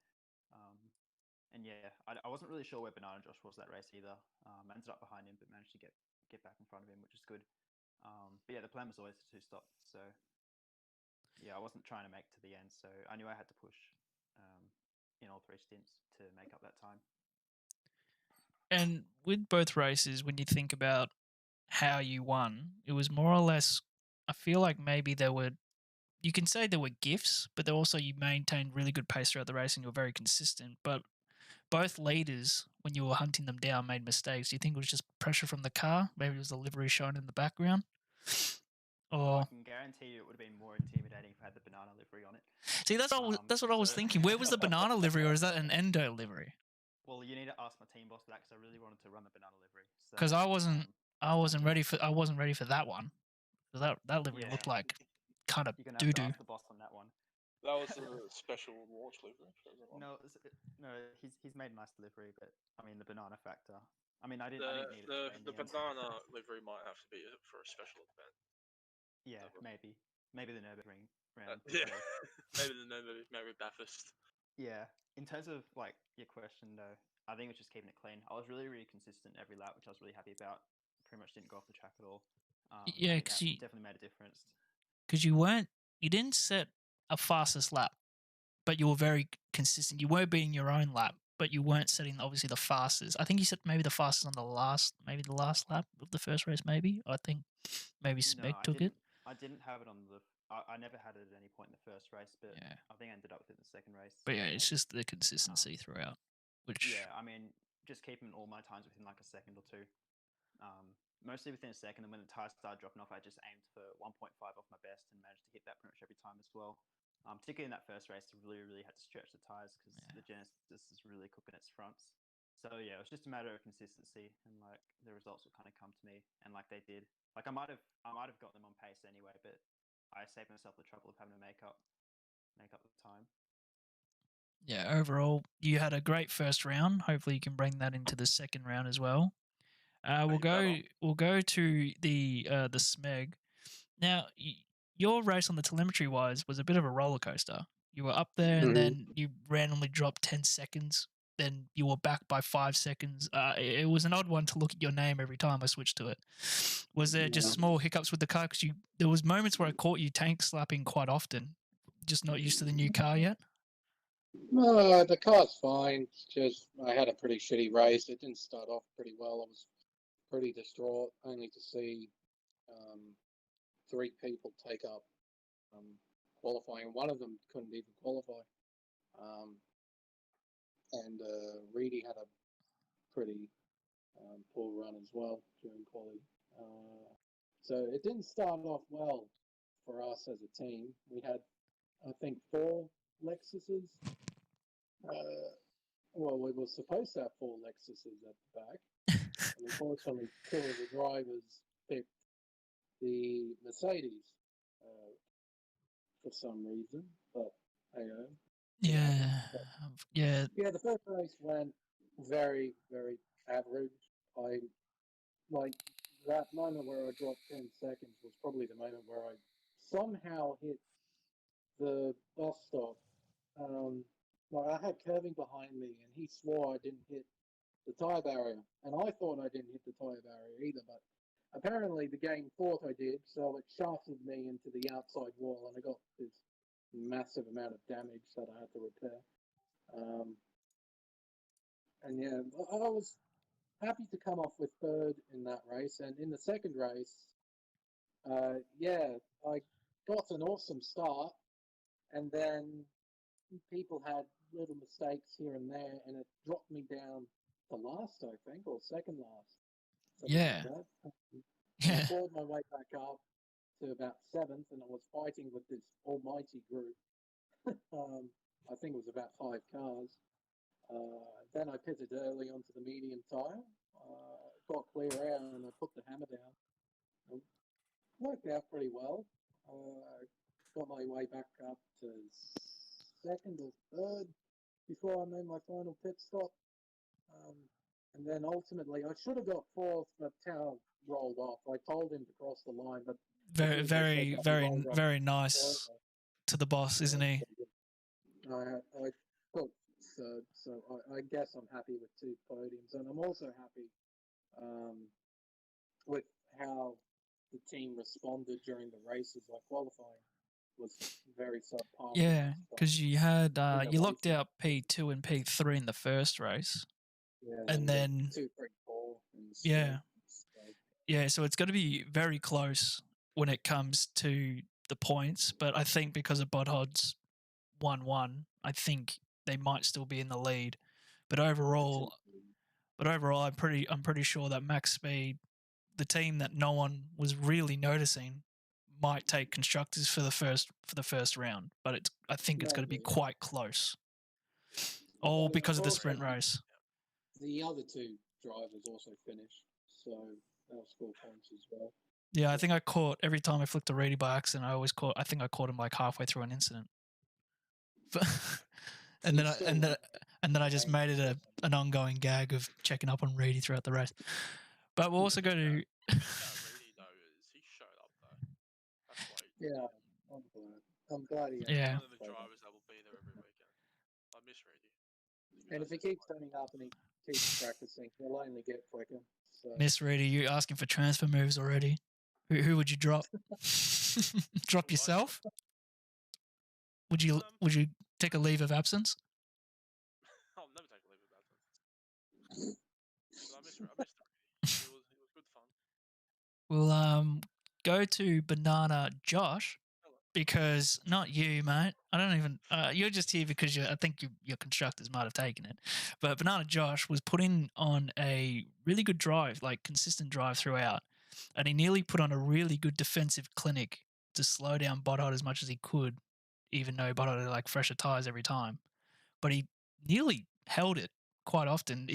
And yeah, I wasn't really sure where Banana Josh was that race either. I ended up behind him, but managed to get back in front of him, which is good. But yeah, the plan was always to two-stop. So yeah, I wasn't trying to make to the end, so I knew I had to push in all 3 stints to make up that time. And with both races, when you think about how you won, it was more or less, I feel like maybe you can say there were gifts, but also you maintained really good pace throughout the race and you were very consistent. But both leaders, when you were hunting them down, made mistakes. Do you think it was just pressure from the car? Maybe it was the livery shown in the background? Well, I Or can guarantee you it would have been more intimidating if I had the banana livery on it. see, that's what I was thinking. Where was the banana livery, or is that an endo livery? Well, you need to ask my team boss that because I really wanted to run the banana livery. Because I wasn't ready for that one. 'Cause that livery Yeah. looked like kind of You're gonna have doo to doo. ask the boss on that one. That was a special launch livery for everyone. No, he's made a nice delivery, but I mean the banana factor. I mean, I didn't need it. To win The the end. banana livery might have to be for a special event. Yeah, maybe the Nürburgring round. Yeah, maybe Bathurst. Yeah. In terms of like your question though, I think it was just keeping it clean. I was really consistent every lap, which I was really happy about. Pretty much didn't go off the track at all. Yeah, I think 'cause that you- definitely made a difference. Because you didn't set a fastest lap, but you were very consistent. You were beating your own lap, but you weren't setting obviously the fastest. I think you set maybe the fastest on the last lap of the first race. Maybe I think maybe Smeg took it. I didn't have it on the. I never had it at any point in the first race, but Yeah. I think I ended up with it in the second race. But yeah, it's just the consistency throughout. Which Yeah, I mean, just keeping all my times within like a second or two. Mostly within a second, and when the tires started dropping off, I just aimed for 1.5 off my best and managed to hit that pretty much every time as well. Particularly in that first race, I really had to stretch the tires because the Genesis is really cooking its fronts. So yeah, it was just a matter of consistency, and like the results would kind of come to me, and like they did. Like I might have got them on pace anyway, but I saved myself the trouble of having to make up the time. yeah, overall, you had a great first round. Hopefully, you can bring that into the second round as well. We'll go to the Smeg. Now, your race on the telemetry wise was a bit of a roller coaster. You were up there, and then you randomly dropped 10 seconds. Then you were back by 5 seconds. It was an odd one to look at your name every time I switched to it. Was there just small hiccups with the car? Because there was moments where I caught you tank slapping quite often. Just not used to the new car yet. No, the car's fine. It's just I had a pretty shitty race. It didn't start off pretty well. I was pretty distraught, only to see 3 people take up qualifying. One of them couldn't even qualify. And Reedy had a pretty poor run as well during quali. So it didn't start off well for us as a team. We had, I think, 4 Lexuses. Well, we were supposed to have 4 Lexuses at the back. And unfortunately, 2 of the drivers picked the Mercedes for some reason. But, hey, Yeah. yeah, the first race went very, very average. I like that moment where I dropped 10 seconds was probably the moment where I somehow hit the bus stop. Like I had Curving behind me, and he swore I didn't hit the tyre barrier, and I thought I didn't hit the tyre barrier either, but apparently the game thought I did, so it shafted me into the outside wall, and I got this massive amount of damage that I had to repair. And yeah, I was happy to come off with third in that race, and in the second race, I got an awesome start, and then people had little mistakes here and there, and it dropped me down to last, I think, or second last. something Yeah. like that. And Yeah. I clawed my way back up to about seventh, and I was fighting with this almighty group. I think it was about 5 cars. Then I pitted early onto the medium tyre, got clear air, and I put the hammer down. It worked out pretty well. Got my way back up to second or third before I made my final pit stop. And then ultimately, I should have got fourth, but Tao rolled off. I told him to cross the line, but Very, as soon as I very, said that, he very, rolled off. very nice to the boss, isn't he? I thought so I guess I'm happy with 2 podiums, and I'm also happy with how the team responded during the races. Like qualifying was very subpar. Yeah, because you had the you locked racing. out P2 and P3 in the first race. Yeah, And the then 2, 3, 4. in the Yeah. straight. Yeah, so it's going to be very close when it comes to the points, but I think because of Bodhod's 1-1, I think they might still be in the lead. But overall, I'm pretty sure that Max Speed, the team that no one was really noticing, might take constructors for the first round. But I think it's going to be Maybe. quite close. All But because of the also, sprint race. The other 2 drivers also finished, so they'll score points as well. Yeah, I think I caught every time I flicked a radio by accident. I think I caught him like halfway through an incident. and then I just made it an ongoing gag of checking up on Reedy throughout the race. But we'll also go to Reedy though is he showed up though. That's why. Yeah, I'm glad he. Yeah. One of the drivers that will be there every weekend. I miss Reedy. And if he keeps turning up and he keeps practicing, he'll only get quicker. So Miss Reedy, you asking for transfer moves already? Who would you drop? Drop yourself? Would you take a leave of absence? I'll never take a leave of absence. But I miss Reedy. It was good fun. We'll go to Banana Josh, because not you, mate. I don't even. You're just here because I think your constructors might have taken it. But Banana Josh was putting on a really good drive, like consistent drive throughout, and he nearly put on a really good defensive clinic to slow down Bodhod as much as he could, even though Bodhod had like fresher tires every time. But he nearly held it quite often.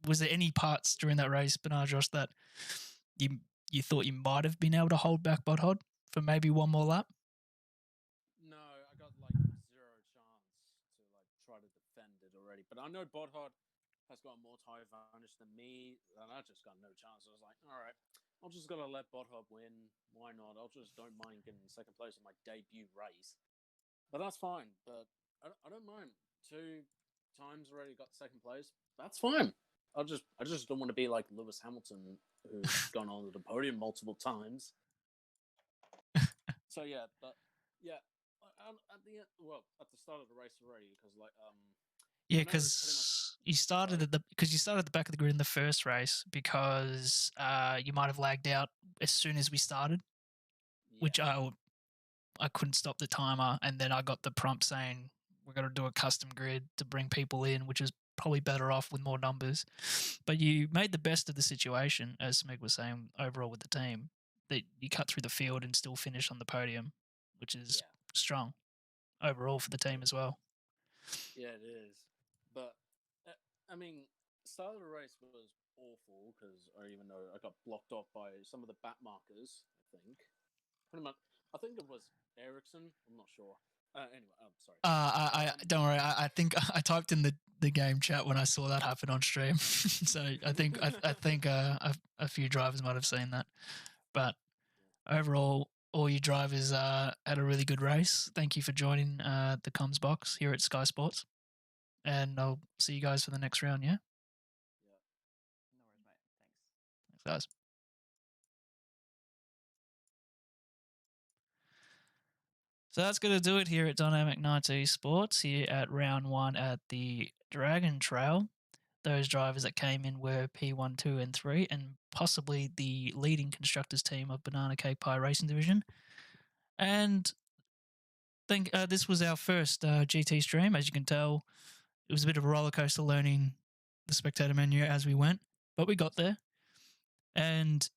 Was there any parts during that race, Banana Josh, that you thought you might have been able to hold back Bodhod for maybe one more lap? No, I got like 0 chance to like try to defend it already. But I know Bodhod has got more tire advantage than me, and I just got no chance. I was like, all right, I'll just gotta let Bodhod win. Why not? I'll just don't mind getting second place in my debut race. But that's fine. But I don't mind. 2 times already got second place. That's fine. I just don't want to be like Lewis Hamilton, who's gone on to the podium multiple times. So yeah, but yeah, at the end, well, at the start of the race already, because like Yeah, I know pretty because you started at the back of the grid in the first race because you might have lagged out as soon as we started, which I couldn't stop the timer, and then I got the prompt saying we're going to do a custom grid to bring people in, which is probably better off with more numbers. But you made the best of the situation, as Smeg was saying, overall with the team, that you cut through the field and still finish on the podium, which is strong overall for the team as well. Yeah, it is. But I mean, start of the race was awful because I even know I got blocked off by some of the bat markers. I think pretty much. I think it was Ericsson. I'm not sure. Anyway, I'm sorry. I don't worry. I think I typed in the game chat when I saw that happen on stream. So I think a few drivers might have seen that. But overall, all you drivers had a really good race. Thank you for joining the comms box here at Sky Sports, and I'll see you guys for the next round. Yeah. guys. So that's going to do it here at Dynamic Nights Esports, here at round 1 at the Dragon Trail. Those drivers that came in were P1, 2, and 3, and possibly the leading constructors team of Banana Cake Pie Racing Division. And think this was our first GT stream. As you can tell, it was a bit of a roller coaster learning the spectator menu as we went, but we got there. And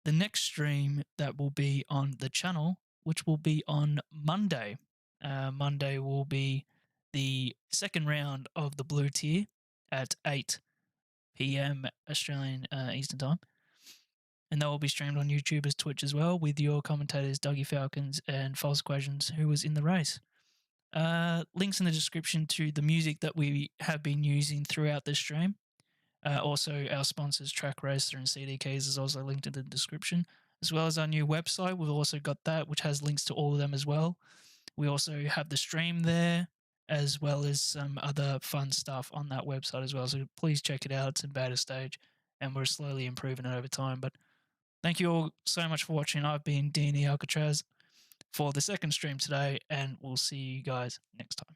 the next stream that will be on the channel, which will be on Monday. Monday will be the second round of the blue tier at 8 p.m. Australian Eastern Time. And that will be streamed on YouTube's Twitch as well, with your commentators Dougie Falcons and False Equations, who was in the race. Links in the description to the music that we have been using throughout this stream. Also, our sponsors, Track Racer and CD Keys, is also linked in the description, as well as our new website. We've also got that, which has links to all of them as well. We also have the stream there, as well as some other fun stuff on that website as well. So please check it out. It's in beta stage, and we're slowly improving it over time. But thank you all so much for watching. I've been DNE Alcatraz for the second stream today, and we'll see you guys next time.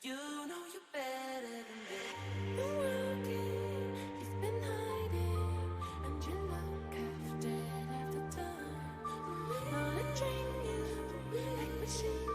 You know you're better than this. You're working, you've been hiding, and you look half dead half the time. Wanna drink you like machine.